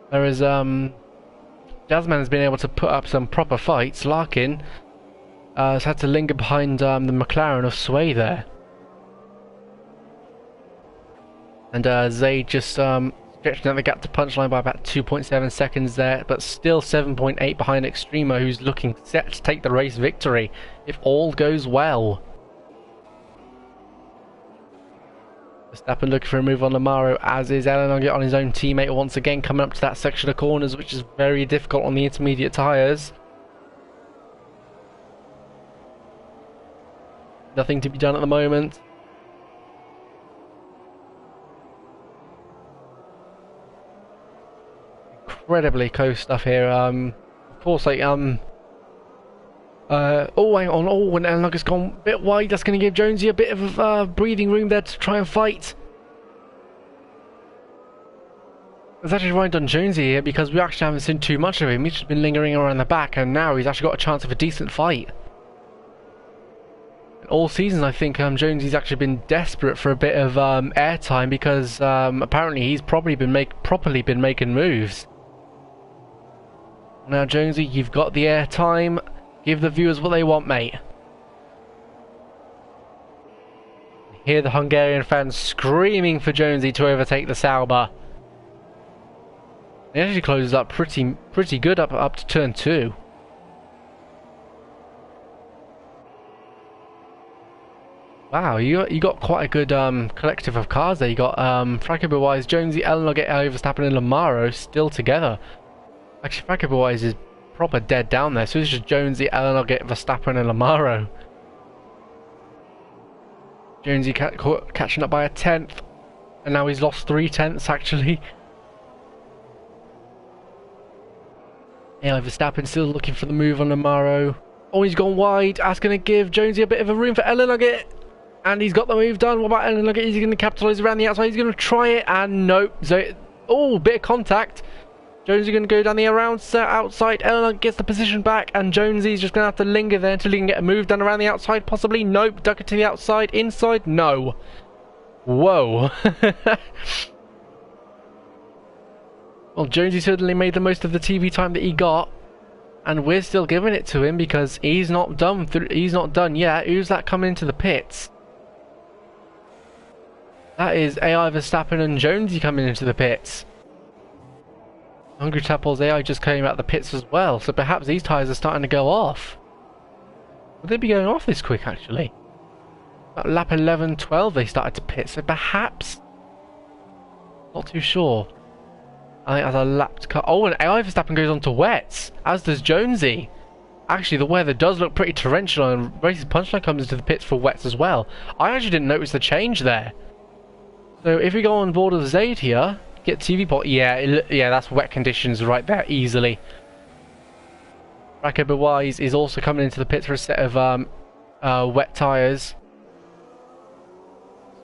Whereas Jasmine has been able to put up some proper fights. Larkin has had to linger behind the McLaren of Sway there. And Zaid just stretching out the gap to punchline by about 2.7 seconds there, but still 7.8 behind Extremo, who's looking set to take the race victory if all goes well. Verstappen looking for a move on Lamaro, as is Ellenogger on his own teammate once again, coming up to that section of corners, which is very difficult on the intermediate tyres. Nothing to be done at the moment. Incredibly close stuff here. Of course, like oh, hang on. Oh, and Ellenogger's gone a bit wide. That's going to give Jonesy a bit of breathing room there to try and fight. It's actually right on Jonesy here, because we actually haven't seen too much of him. He's just been lingering around the back, and now he's actually got a chance of a decent fight. All season, I think Jonesy's actually been desperate for a bit of airtime, because apparently he's probably been properly been making moves. Now, Jonesy, you've got the airtime. Give the viewers what they want, mate. Hear the Hungarian fans screaming for Jonesy to overtake the Sauber. He actually closes up pretty good up to turn 2. Wow, you got quite a good collective of cars there. You got Frankowitz, Jonesy, Ellenogger, Verstappen, and Lamaro still together. Actually, Frankowitz is proper dead down there, so it's just Jonesy, Ellenogger, Verstappen, and Lamaro. Jonesy catching up by a 10th, and now he's lost 3/10 actually. Yeah, Verstappen still looking for the move on Lamaro. Oh, he's gone wide. That's going to give Jonesy a bit of a room for Ellenogger. And he's got the move done. What about Ellenogger? He's going to capitalise around the outside. He's going to try it, and nope. So, oh, bit of contact. Jonesy going to go down the outside. Ellenogger gets the position back, and Jonesy's just going to have to linger there until he can get a move done around the outside, possibly. Nope. Duck it to the outside. Inside. No. Whoa. Well, Jonesy certainly made the most of the TV time that he got, and we're still giving it to him because he's not done. He's not done yet. Who's that coming into the pits? That is AI Verstappen and Jonesy coming into the pits. Hungry Chapel's AI just came out the pits as well, so perhaps these tyres are starting to go off. Would they be going off this quick, actually? At lap 11, 12 they started to pit, so perhaps... Not too sure. I think as a lap to cut... Oh, and AI Verstappen goes on to wets, as does Jonesy. Actually, the weather does look pretty torrential, and Race's Punchline comes into the pits for wets as well. I actually didn't notice the change there. So if we go on board with Zaid here, get TV pot, yeah, that's wet conditions right there, easily. Frankowitz is also coming into the pits for a set of wet tyres.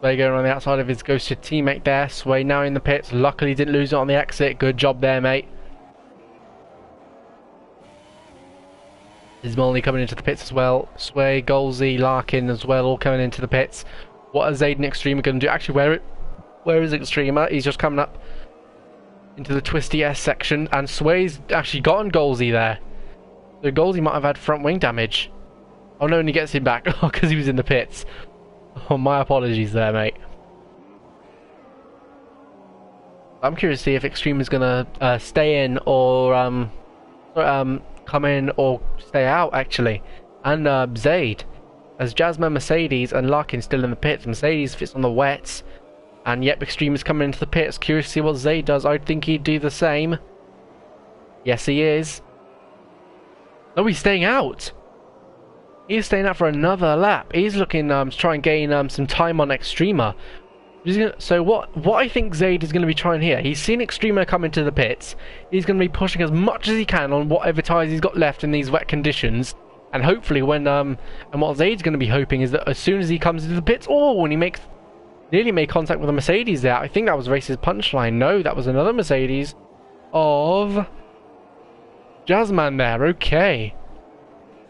Sway going around the outside of his ghosted teammate there. Sway now in the pits. Luckily didn't lose it on the exit. Good job there, mate. Ismolny coming into the pits as well. Sway, Golsey, Larkin as well, all coming into the pits. What are Zayd and Extrema going to do? Actually, where is Extrema? He's just coming up into the twisty S section, and Sway's actually gotten Golsey there. So Golsey might have had front wing damage. Oh no, and he gets him back because he was in the pits. Oh, my apologies there, mate. I'm curious to see if Extreme is going to stay in or come in or stay out, actually. And Zayd, as Jasmine, Mercedes and Larkin still in the pits. Mercedes fits on the wets, and yep, Extreme is coming into the pits. Curious to see what Zayd does. I think he'd do the same. Yes, he is. No, he's staying out. He's staying out for another lap. He's looking to try and gain some time on Extrema. So what I think Zayd is going to be trying here, he's seen Extrema come into the pits. He's going to be pushing as much as he can on whatever tyres he's got left in these wet conditions. And hopefully when, and what Zayd's going to be hoping is that as soon as he comes into the pits, when he nearly made contact with a Mercedes there. I think that was Race's punchline. No, that was another Mercedes of Jazzman there. Okay.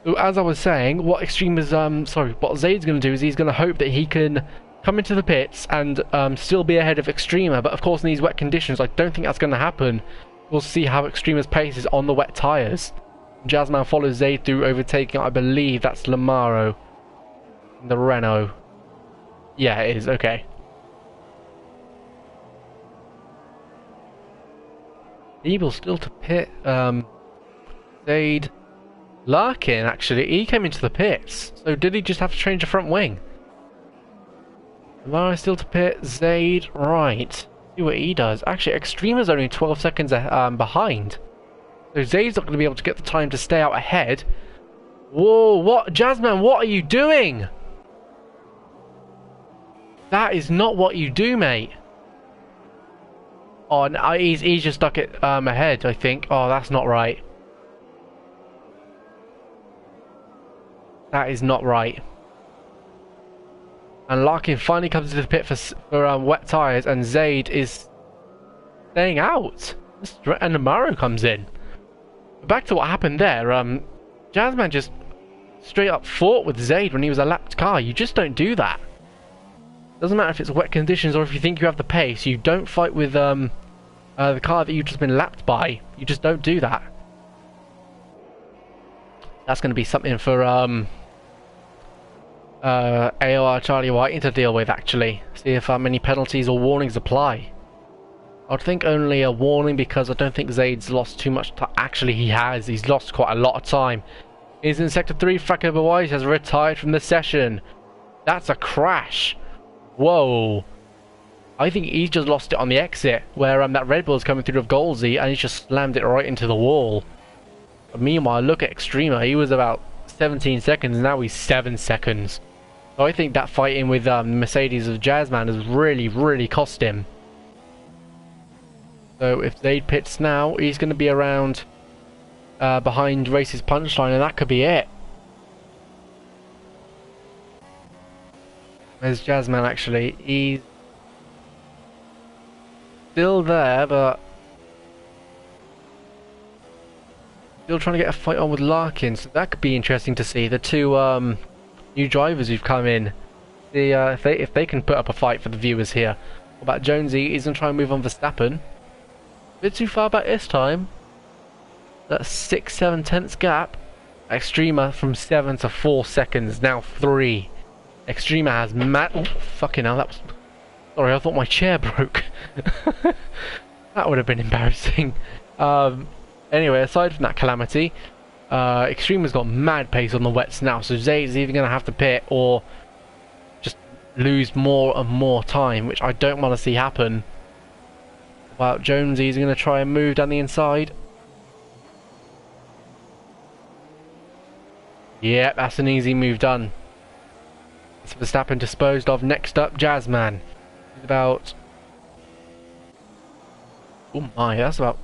So as I was saying, what what Zayd's going to do is he's going to hope that he can come into the pits and still be ahead of Extrema, but of course in these wet conditions I don't think that's going to happen. We'll see how Extrema's pace is on the wet tyres. Jazzman follows Zayd through, overtaking, I believe that's Lamaro, the Renault. Yeah, it is, okay. Evil still to pit, Zayd. Larkin, actually, he came into the pits. So did he just have to change the front wing? Lamaro still to pit. Zayd, right. See what he does. Actually, Extrema's only 12 seconds behind. So Zayd's not going to be able to get the time to stay out ahead. Whoa, what? Jazzman, what are you doing? That is not what you do, mate. Oh, no, he's just stuck it ahead, I think. Oh, that's not right. That is not right. And Larkin finally comes into the pit for wet tyres, and Zayd is staying out. And Amaro comes in. Back to what happened there. Jazzman just straight up fought with Zayd when he was a lapped car. You just don't do that. Doesn't matter if it's wet conditions or if you think you have the pace. You don't fight with the car that you've just been lapped by. You just don't do that. That's going to be something for AOR Charlie Whiting to deal with, actually. See if any penalties or warnings apply. I'd think only a warning, because I don't think Zayd's lost too much time. Actually, he has. He's lost quite a lot of time. He's in Sector 3. Franco Bawais has retired from the session. That's a crash. Whoa. I think he's just lost it on the exit, where that Red Bull's coming through with Golsey, and he's just slammed it right into the wall. But meanwhile, look at Extrema. He was about 17 seconds, now he's 7 seconds. So I think that fighting with Mercedes of Jazzman has really cost him. So if Zayd pits now, he's going to be around behind Race's punchline, and that could be it. There's Jazzman, actually. He's still there, but still trying to get a fight on with Larkin, so that could be interesting to see. The two new drivers who've come in, if they can put up a fight for the viewers here. What about Jonesy? He's going to try and move on Verstappen. A bit too far back this time. That's 6-7 tenths gap. Extrema from 7 to 4 seconds, now 3. Extrema has oh, fucking hell, that was... Sorry, I thought my chair broke. That would have been embarrassing. Anyway, aside from that calamity, Extrema's got mad pace on the wets now, so Zayd's either going to have to pit or just lose more and more time, which I don't want to see happen. Well, Jonesy's going to try and move down the inside. Yeah, that's an easy move done. That's Verstappen disposed of. Next up, Jazzman. He's about... Oh my, that's about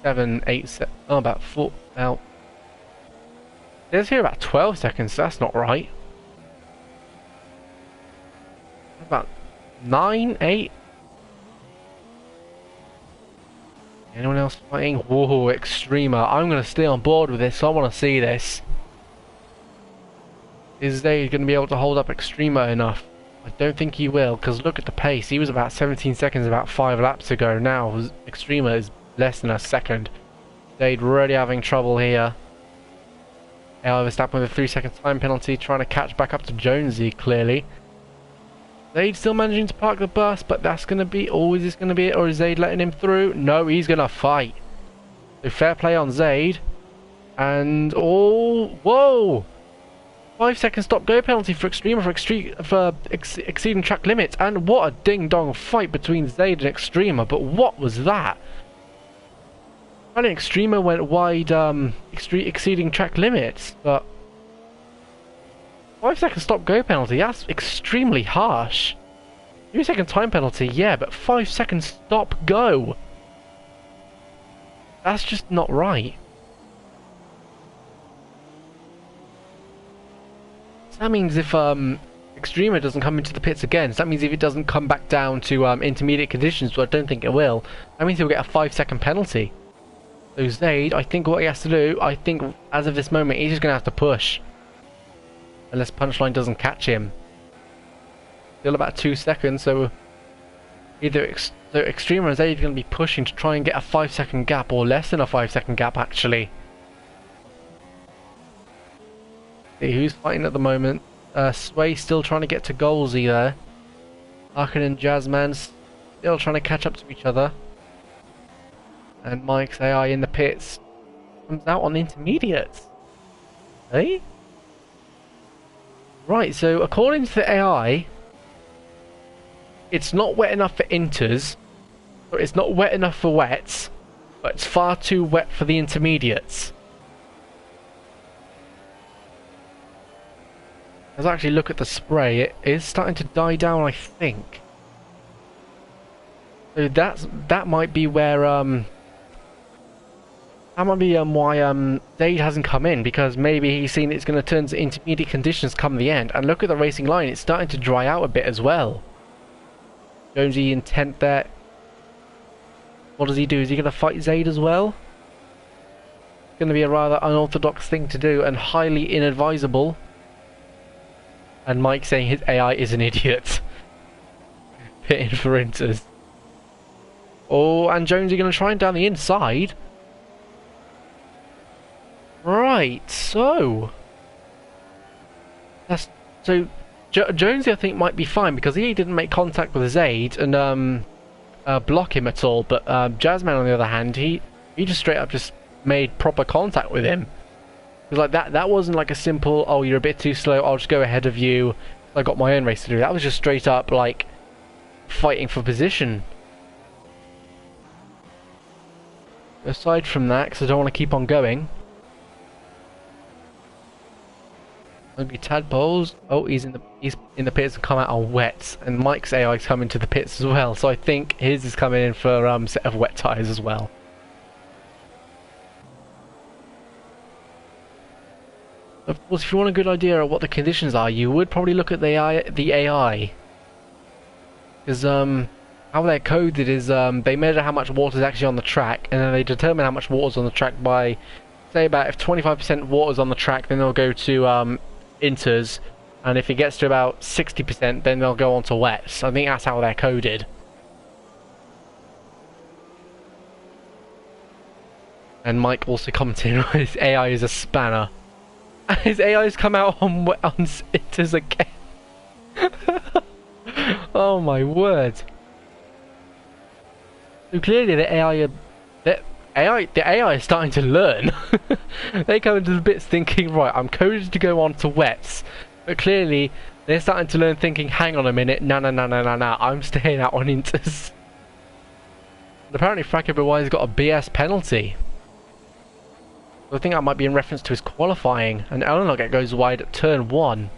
7, 8, oh, about 4, out. There's here about 12 seconds, so that's not right. About 9, 8. Anyone else fighting? Whoa, Extremer. I'm going to stay on board with this. I want to see this. Is Zayd going to be able to hold up Extremer enough? I don't think he will, because look at the pace. He was about 17 seconds about 5 laps ago. Now, Extremer is less than a second. Zayd really having trouble here. AOR Verstappen with a 3-second time penalty, trying to catch back up to Jonesy, clearly. Zayd still managing to park the bus, but that's going to be... Oh, is this going to be it? Or is Zayd letting him through? No, he's going to fight. So fair play on Zayd. And... Oh... Whoa! 5-second stop-go penalty for Extremer for exceeding track limits. And what a ding-dong fight between Zayd and Extremer. But what was that? I think Extremer went wide, exceeding track limits, but... 5-second stop-go penalty, that's extremely harsh. 3-second time penalty, yeah, but 5-second stop-go. That's just not right. So that means if Extremer doesn't come into the pits again, so that means if it doesn't come back down to intermediate conditions, which I don't think it will, that means he'll get a 5-second penalty. So Zayd, I think what he has to do, I think as of this moment, he's just going to have to push. Unless Punchline doesn't catch him. Still about 2 seconds, so either Extremer and Zayd are going to be pushing to try and get a 5-second gap, or less than a 5-second gap actually. See who's fighting at the moment. Sway still trying to get to Golsey there. Arkin and Jazzman still trying to catch up to each other. And Mike's AI in the pits comes out on the intermediates. Hey? Right, so according to the AI, it's not wet enough for inters, or it's not wet enough for wets, but it's far too wet for the intermediates. Let's actually look at the spray. It is starting to die down, I think. So that might be where that might be why Zayd hasn't come in, because maybe he's seen it's going to turn to intermediate conditions come the end. And look at the racing line, it's starting to dry out a bit as well. Jonesy in 10th there. What does he do? Is he going to fight Zayd as well? It's going to be a rather unorthodox thing to do and highly inadvisable. And Mike saying his AI is an idiot. Pitting for inters. Oh, and Jonesy going to try and down the inside. Right, so that's Jonesy I think might be fine because he didn't make contact with Zayd and block him at all. But Jazzman on the other hand, he just straight up just made proper contact with him. Because like that wasn't like a simple, oh you're a bit too slow, I'll just go ahead of you, I got my own race to do. That was just straight up like fighting for position. Aside from that, because I don't want to keep on going. Maybe tadpoles. Oh, he's in the pits and come out on wets, and Mike's AI's coming to the pits as well. So I think his is coming in for set of wet tyres as well. Of course, if you want a good idea of what the conditions are, you would probably look at the AI, because how they're coded is they measure how much water is actually on the track, and then they determine how much water is on the track by, say, about if 25% water is on the track, then they'll go to inters, and if it gets to about 60%, then they'll go on to wets. I think that's how they're coded. And Mike also commented on his AI is a spanner. And his AI's come out on inters again. Oh my word. So clearly the AI is starting to learn. They come into the bits thinking, right, I'm coded to go on to wets. But clearly, they're starting to learn thinking, hang on a minute, no, I'm staying out on inters. And apparently Frankenberg has got a BS penalty. So I think that might be in reference to his qualifying. And Eleanor goes wide at turn 1.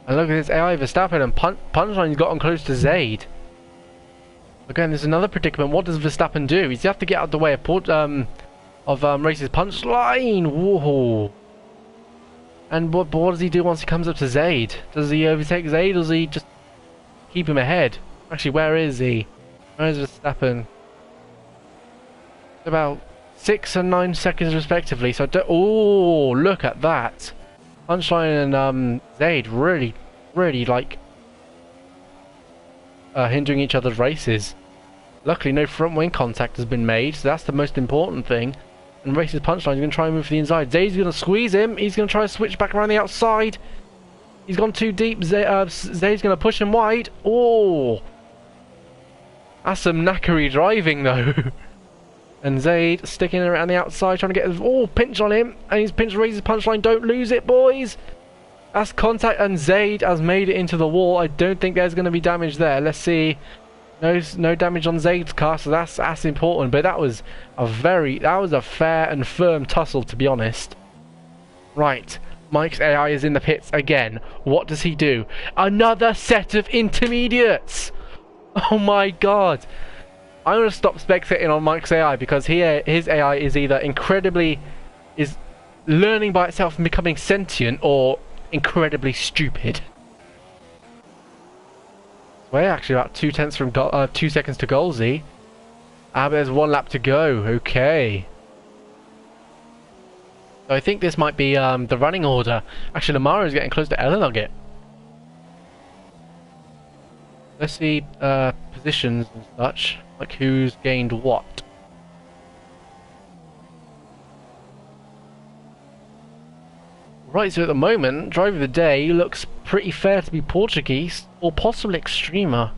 And look at this AI Verstappen, and Punchline's gotten close to Zayd. Again, there's another predicament. What does Verstappen do? He's have to get out of the way of Race's Punchline. Whoa. And what does he do once he comes up to Zaid? Does he overtake Zaid, or does he just keep him ahead? Actually, where is he? Where is Verstappen? About 6 and 9 seconds respectively. So, oh, look at that! Punchline and Zaid really like hindering each other's races. Luckily, no front wing contact has been made, so that's the most important thing. And races Punchline is going to try and move to the inside. Zayd's going to squeeze him. He's going to try to switch back around the outside. He's gone too deep. Zayd's going to push him wide. Oh, that's some knackery driving though. And Zayd sticking around the outside, trying to get pinch on him, and he's pinch raises Punchline. Don't lose it, boys. That's contact, and Zayd has made it into the wall. I don't think there's going to be damage there. Let's see. No damage on Zayd's car, so that's important. But that was a fair and firm tussle, to be honest. Right, Mike's AI is in the pits again. What does he do? Another set of intermediates. Oh my god! I'm gonna stop spectating on Mike's AI because his AI is either is learning by itself and becoming sentient, or incredibly stupid. We're actually about 2/10 from 2 seconds to Golsey. But there's 1 lap to go. Okay. So I think this might be the running order. Actually, Lamar is getting close to Elenogit. Let's see positions and such, like who's gained what. Right, so at the moment, driver of the day looks pretty fair to be Portuguese, or possibly Extrema.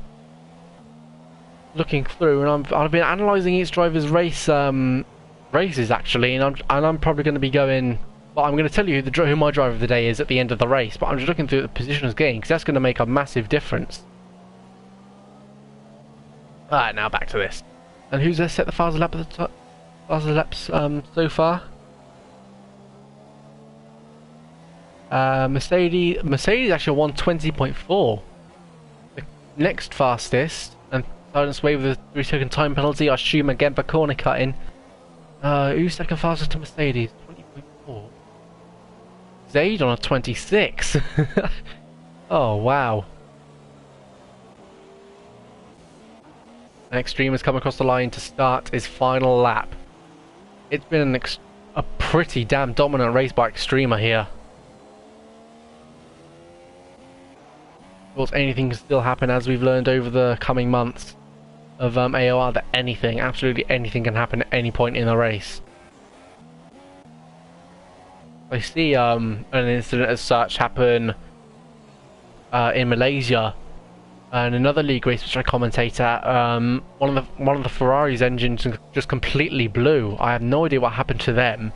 Looking through, and I've been analysing each driver's races actually, and I'm probably going to be going. Well, I'm going to tell you who my driver of the day is at the end of the race, but I'm just looking through the positions gained because that's going to make a massive difference. Alright, now back to this. And who's set the fastest lap at the top? Fastest laps so far? Mercedes actually won 20.4. The next fastest, and silence away with a 3-second time penalty, I assume again for corner cutting. Who's second fastest to Mercedes? 20.4. Zayd on a 26. Oh wow. An Extreme has come across the line to start his final lap. It's been a pretty damn dominant race by Extrema here. Of course, anything can still happen, as we've learned over the coming months of AOR, that absolutely anything can happen at any point in the race. I see an incident as such happen in Malaysia, and another league race which I commentate at. One of the Ferrari's engines just completely blew. I have no idea what happened to them,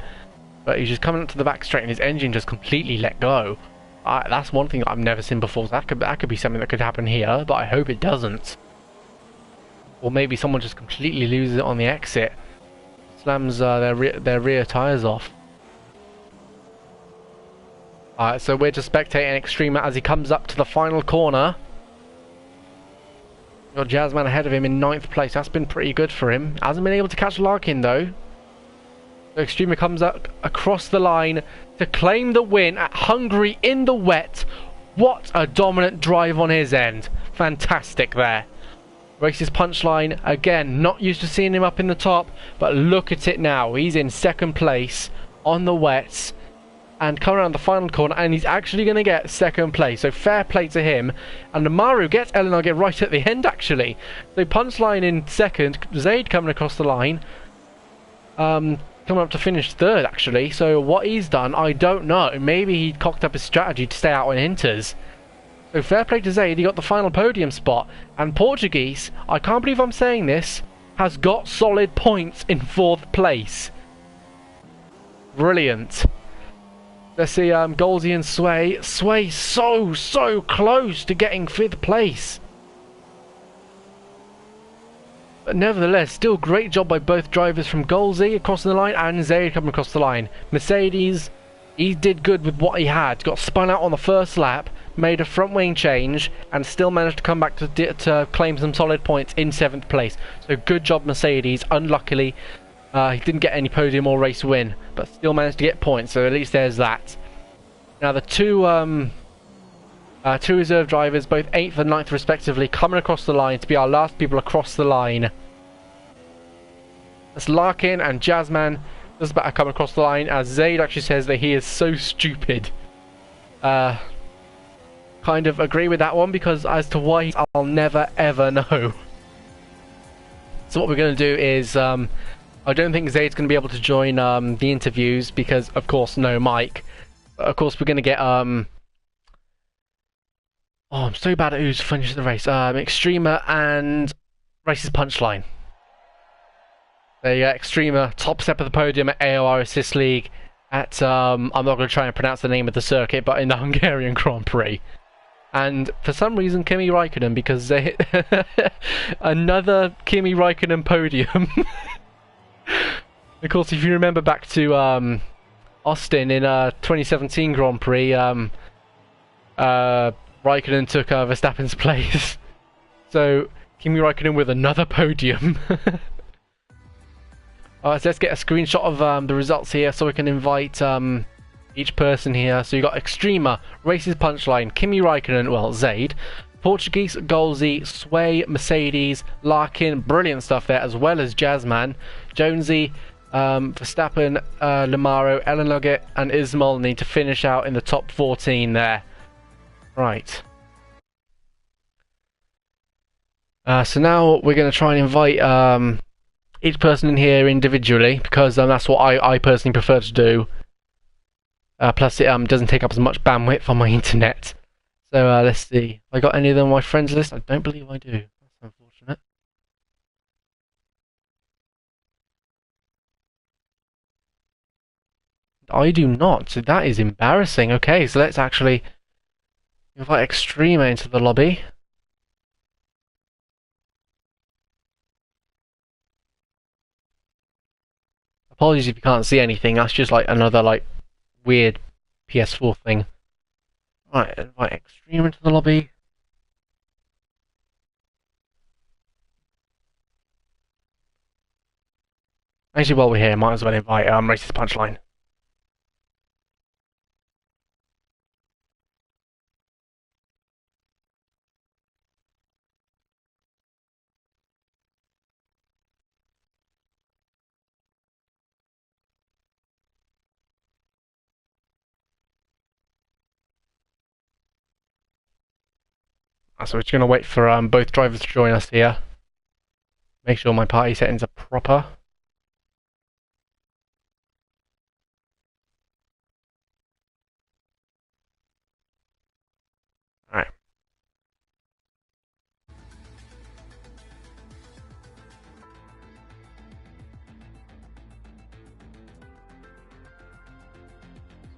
but he's just coming up to the back straight and his engine just completely let go. That's one thing I've never seen before. So that could be something that could happen here, but I hope it doesn't. Or maybe someone just completely loses it on the exit, slams their rear tires off. Alright, so we're just spectating Extrema as he comes up to the final corner. Got Jazzman ahead of him in 9th place. That's been pretty good for him. Hasn't been able to catch Larkin though. So Extrema comes up across the line to claim the win at Hungary in the wet. What a dominant drive on his end. Fantastic there. Races Punchline again. Not used to seeing him up in the top, but look at it now. He's in 2nd place on the wets and coming around the final corner, and he's actually going to get 2nd place. So fair play to him. And Amaru gets Elenogit right at the end actually. So Punchline in 2nd. Zayd coming across the line. Coming up to finish 3rd actually. So what he's done, I don't know. Maybe he cocked up his strategy to stay out on inters. So fair play to Zayd, he got the final podium spot. And Portuguese, I can't believe I'm saying this, has got solid points in 4th place. Brilliant. Let's see Golsey and Sway. Sway so close to getting 5th place. But nevertheless, still great job by both drivers, from Golsey across the line and Zayd coming across the line. Mercedes, he did good with what he had. Got spun out on the first lap, made a front wing change, and still managed to come back to claim some solid points in 7th place. So good job Mercedes. Unluckily, he didn't get any podium or race win, but still managed to get points, so at least there's that. Now the two reserve drivers, both 8th and 9th respectively, coming across the line to be our last people across the line. That's Larkin and Jazzman just about to come across the line, as Zaid actually says that he is so stupid. Kind of agree with that one, because as to why, I'll never ever know. So what we're going to do is, I don't think Zaid's going to be able to join the interviews because, of course, no mic. But of course, we're going to get oh, I'm so bad at who's finished the race. Extremer and Race's Punchline. There you go, Extremer, top step of the podium at AOR Assist League at, I'm not going to try and pronounce the name of the circuit, but in the Hungarian Grand Prix. And for some reason, Kimi Raikkonen, because they another Kimi Raikkonen podium. Of course, if you remember back to Austin in 2017 Grand Prix, Raikkonen took Verstappen's place. So, Kimi Raikkonen with another podium. Alright, so let's get a screenshot of the results here so we can invite each person here. So you got Extremer, Race's Punchline, Kimi Raikkonen, well, Zaid, Portuguese, Golsey, Sway, Mercedes, Larkin, brilliant stuff there, as well as Jazzman, Jonesy, Verstappen, Lamaro, Ellen Nugget, and Ismail need to finish out in the top 14 there. Right. So now we're going to try and invite each person in here individually, because that's what I personally prefer to do. Plus it doesn't take up as much bandwidth on my internet. So let's see. Have I got any of them on my friends list? I don't believe I do. That's unfortunate. I do not. So that is embarrassing. Okay, so let's actually invite Extremer into the lobby. Apologies if you can't see anything. That's just like another like weird PS4 thing. Right, invite Extreme into the lobby. Actually, while we're here, might as well invite Race's Punchline. So we're just going to wait for both drivers to join us here. Make sure my party settings are proper. Alright.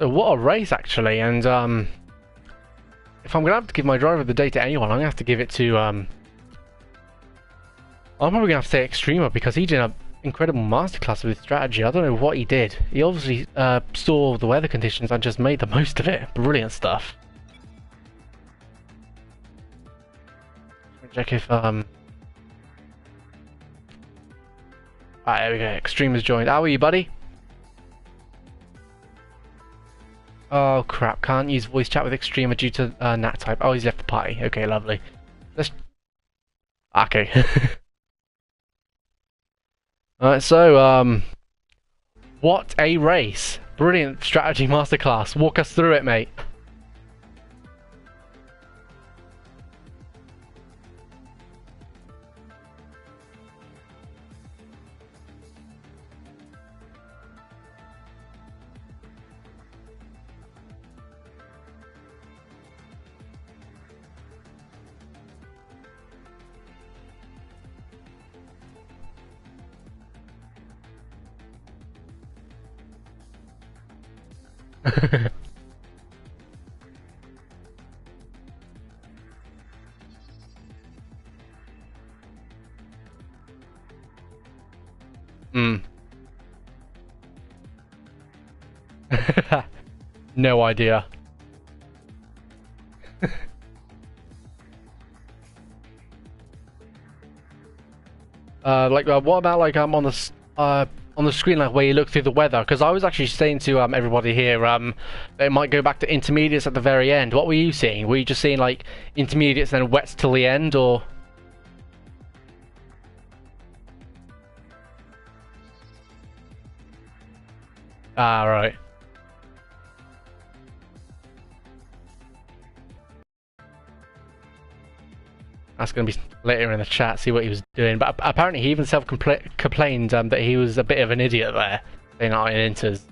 So what a race actually, and if I'm going to have to give my driver of the day to anyone, I'm going to have to give it to, I'm probably going to have to say Extremer, because he did an incredible masterclass with his strategy. I don't know what he did. He obviously saw the weather conditions and just made the most of it. Brilliant stuff. Check if, Alright, there we go. Extremer's joined. How are you, buddy? Oh crap, can't use voice chat with Extremer due to NAT type. Oh, he's left the party. Okay, lovely. Let's... Okay. Alright, so, what a race. Brilliant strategy masterclass. Walk us through it, mate. Hmm. No idea. What about like on the on the screen, like where you look through the weather? Because I was actually saying to everybody here, they might go back to intermediates at the very end. What were you seeing? Were you just seeing like intermediates and then wets till the end, or? Ah, right. That's going to be later in the chat, see what he was doing. But apparently he even self-complained that he was a bit of an idiot there, saying out in inters.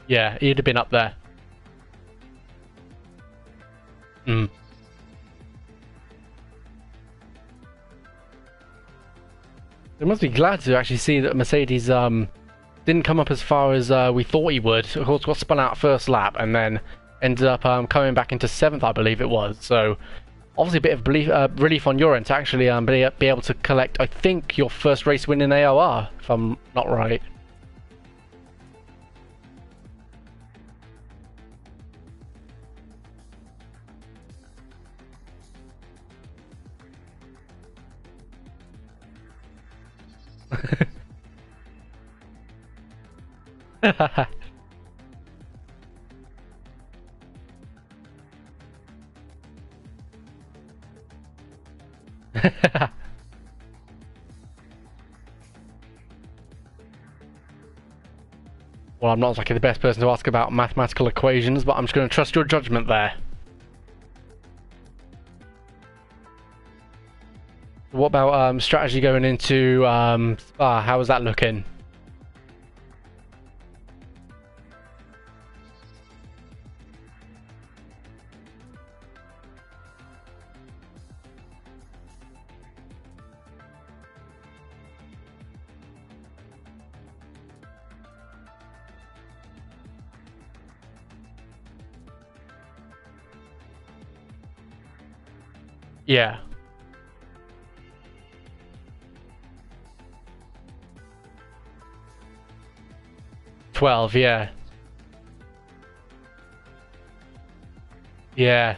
Yeah, he'd have been up there. Hmm. They must be glad to actually see that Mercedes didn't come up as far as we thought he would. Of course, got spun out first lap and then ended up coming back into 7th, I believe it was. So obviously a bit of relief on your end to actually be able to collect, I think, your first race win in AOR, if I'm not right. Well, I'm not exactly the best person to ask about mathematical equations, but I'm just going to trust your judgment there. What about strategy going into Spa? How is that looking? Yeah. 12, yeah. Yeah.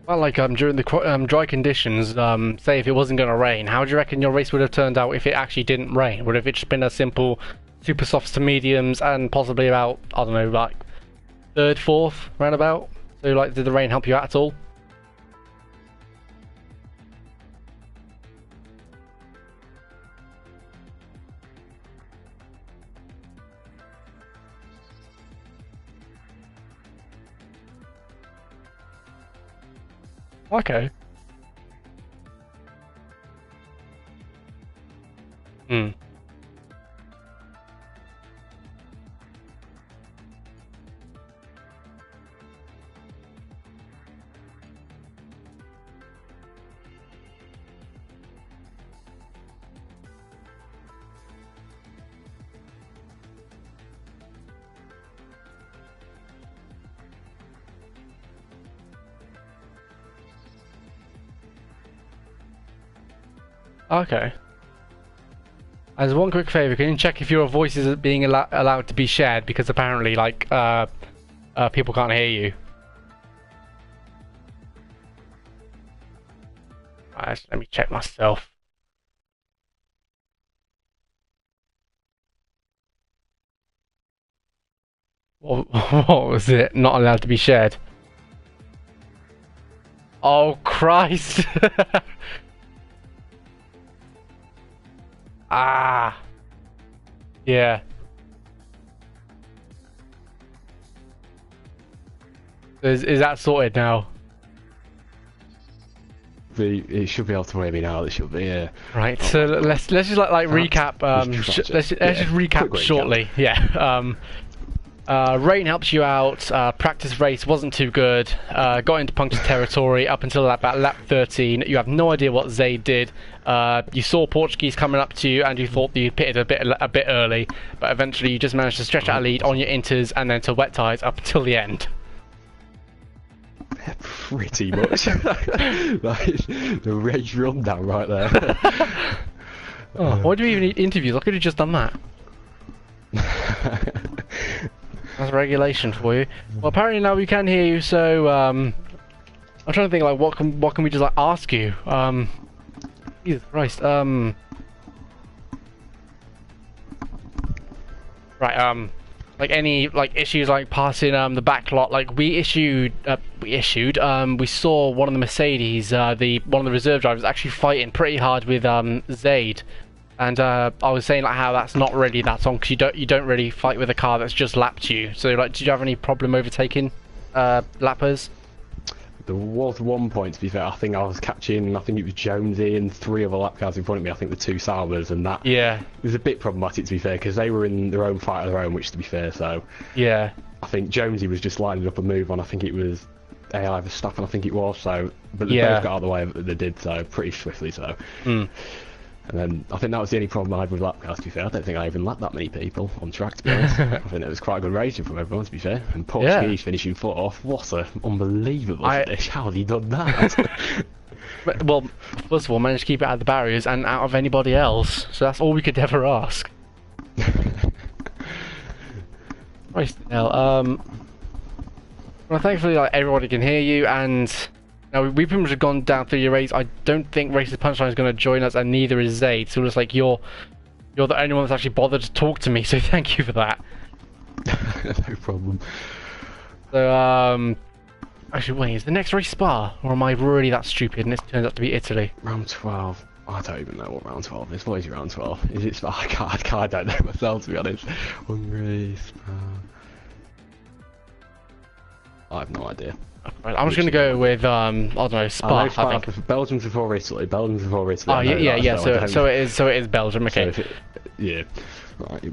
Well, like during the dry conditions, say if it wasn't going to rain, how do you reckon your race would have turned out if it actually didn't rain? Would have it just been a simple super softs to mediums and possibly about, I don't know, like third, fourth roundabout? So like, did the rain help you out at all? Okay. Hmm. Okay. As one quick favor, can you check if your voice is being allowed to be shared? Because apparently, like, people can't hear you. Let me check myself. What, what was it? Not allowed to be shared. Oh, Christ! Ah. Yeah. Is that sorted now? It should be able to hear me now. It should be. Yeah. Right. So let's just like recap. Let's just recap shortly. Yeah. Rain helps you out. Practice race wasn't too good. Got into punctured territory up until about lap 13. You have no idea what Zaid did. You saw Portuguese coming up to you, and you thought you pitted a bit early, but eventually you just managed to stretch out a lead on your inters and then to wet tyres up until the end. Pretty much. Like, the race rundown right there. Why do we even need interviews? I could have just done that. That's regulation for you. Well, apparently now we can hear you, so I'm trying to think like what can we just like ask you? Jesus Christ. Right. Like any like issues like passing the back lot. Like we saw one of the Mercedes, one of the reserve drivers actually fighting pretty hard with Zaid. And I was saying like how that's not really that on, because you don't really fight with a car that's just lapped you. So like, did you have any problem overtaking lappers? There was one point, to be fair. I think I was catching. I think it was Jonesy and 3 other lap cars in front of me. I think the 2 Salvers, and that. Yeah. It was a bit problematic, to be fair, because they were in their own fight of their own, which, to be fair, so. Yeah. I think Jonesy was just lining up a move on. I think it was AI Verstappen. I think it was. So, but they both got out of the way. They did so pretty swiftly. So. And then I think that was the only problem I had with lap cars, to be fair. I don't think I even lapped that many people on track, to be honest. I think it was quite a good racing from everyone, to be fair. And Portuguese finishing 4th. What an unbelievable finish. How had he done that? Well, first of all, managed to keep it out of the barriers and out of anybody else. So that's all we could ever ask. Right, well, thankfully, like, everybody can hear you, and now we pretty much have gone down through your race. I don't think Racist Punchline is going to join us, and neither is Zaid. So it's like you're the only one that's actually bothered to talk to me. So thank you for that. No problem. So actually, wait, is the next race Spa, or am I really that stupid and it turns out to be Italy? Round 12. I don't even know what round 12 is. What is round 12? Is it Spa? I don't know myself, to be honest. Hungary, Spa. I have no idea. Right, I'm just going to go with I don't know, Spa. I think Belgium's before Italy. Belgium's before Italy. Oh yeah. So it is Belgium. Okay. So yeah. Right.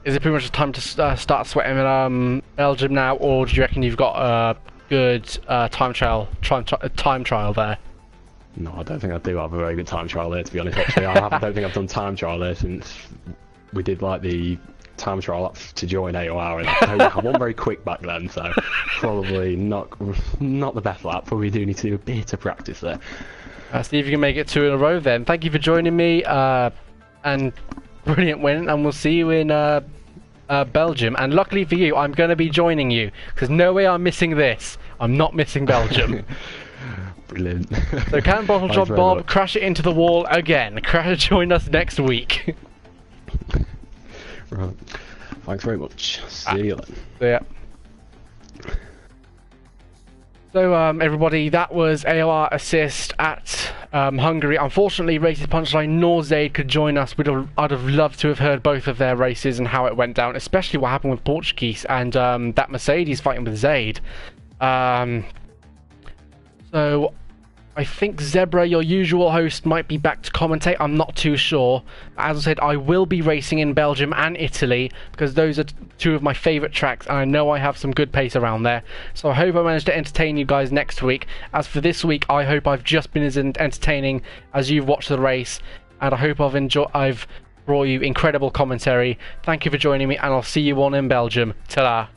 Is it pretty much time to start sweating in Belgium now, or do you reckon you've got a good time trial there? No, I don't think I do have a very good time trial there, to be honest. Actually, I don't think I've done time trial there since we did like the time trial up to join AOR, and I won very quick back then, so probably not the best lap. Probably do need to do a bit of practice there. See if you can make it 2 in a row then. Thank you for joining me, and brilliant win, and we'll see you in Belgium. And luckily for you, I'm going to be joining you, because no way I'm missing this. I'm not missing Belgium. Brilliant. So can Bottle Job Bob crash it into the wall again? Join us next week. Right. Thanks very much. See you then. Yeah. So everybody, that was AOR Assist at Hungary. Unfortunately, Racist Punchline nor Zaid could join us. I'd have loved to have heard both of their races and how it went down, especially what happened with Portuguese and that Mercedes fighting with Zaid. So I think Zebra, your usual host, might be back to commentate. I'm not too sure. As I said, I will be racing in Belgium and Italy because those are 2 of my favourite tracks, and I know I have some good pace around there. So I hope I managed to entertain you guys next week. As for this week, I hope I've just been as entertaining as you've watched the race, and I hope I've brought you incredible commentary. Thank you for joining me, and I'll see you on in Belgium. Ta-da!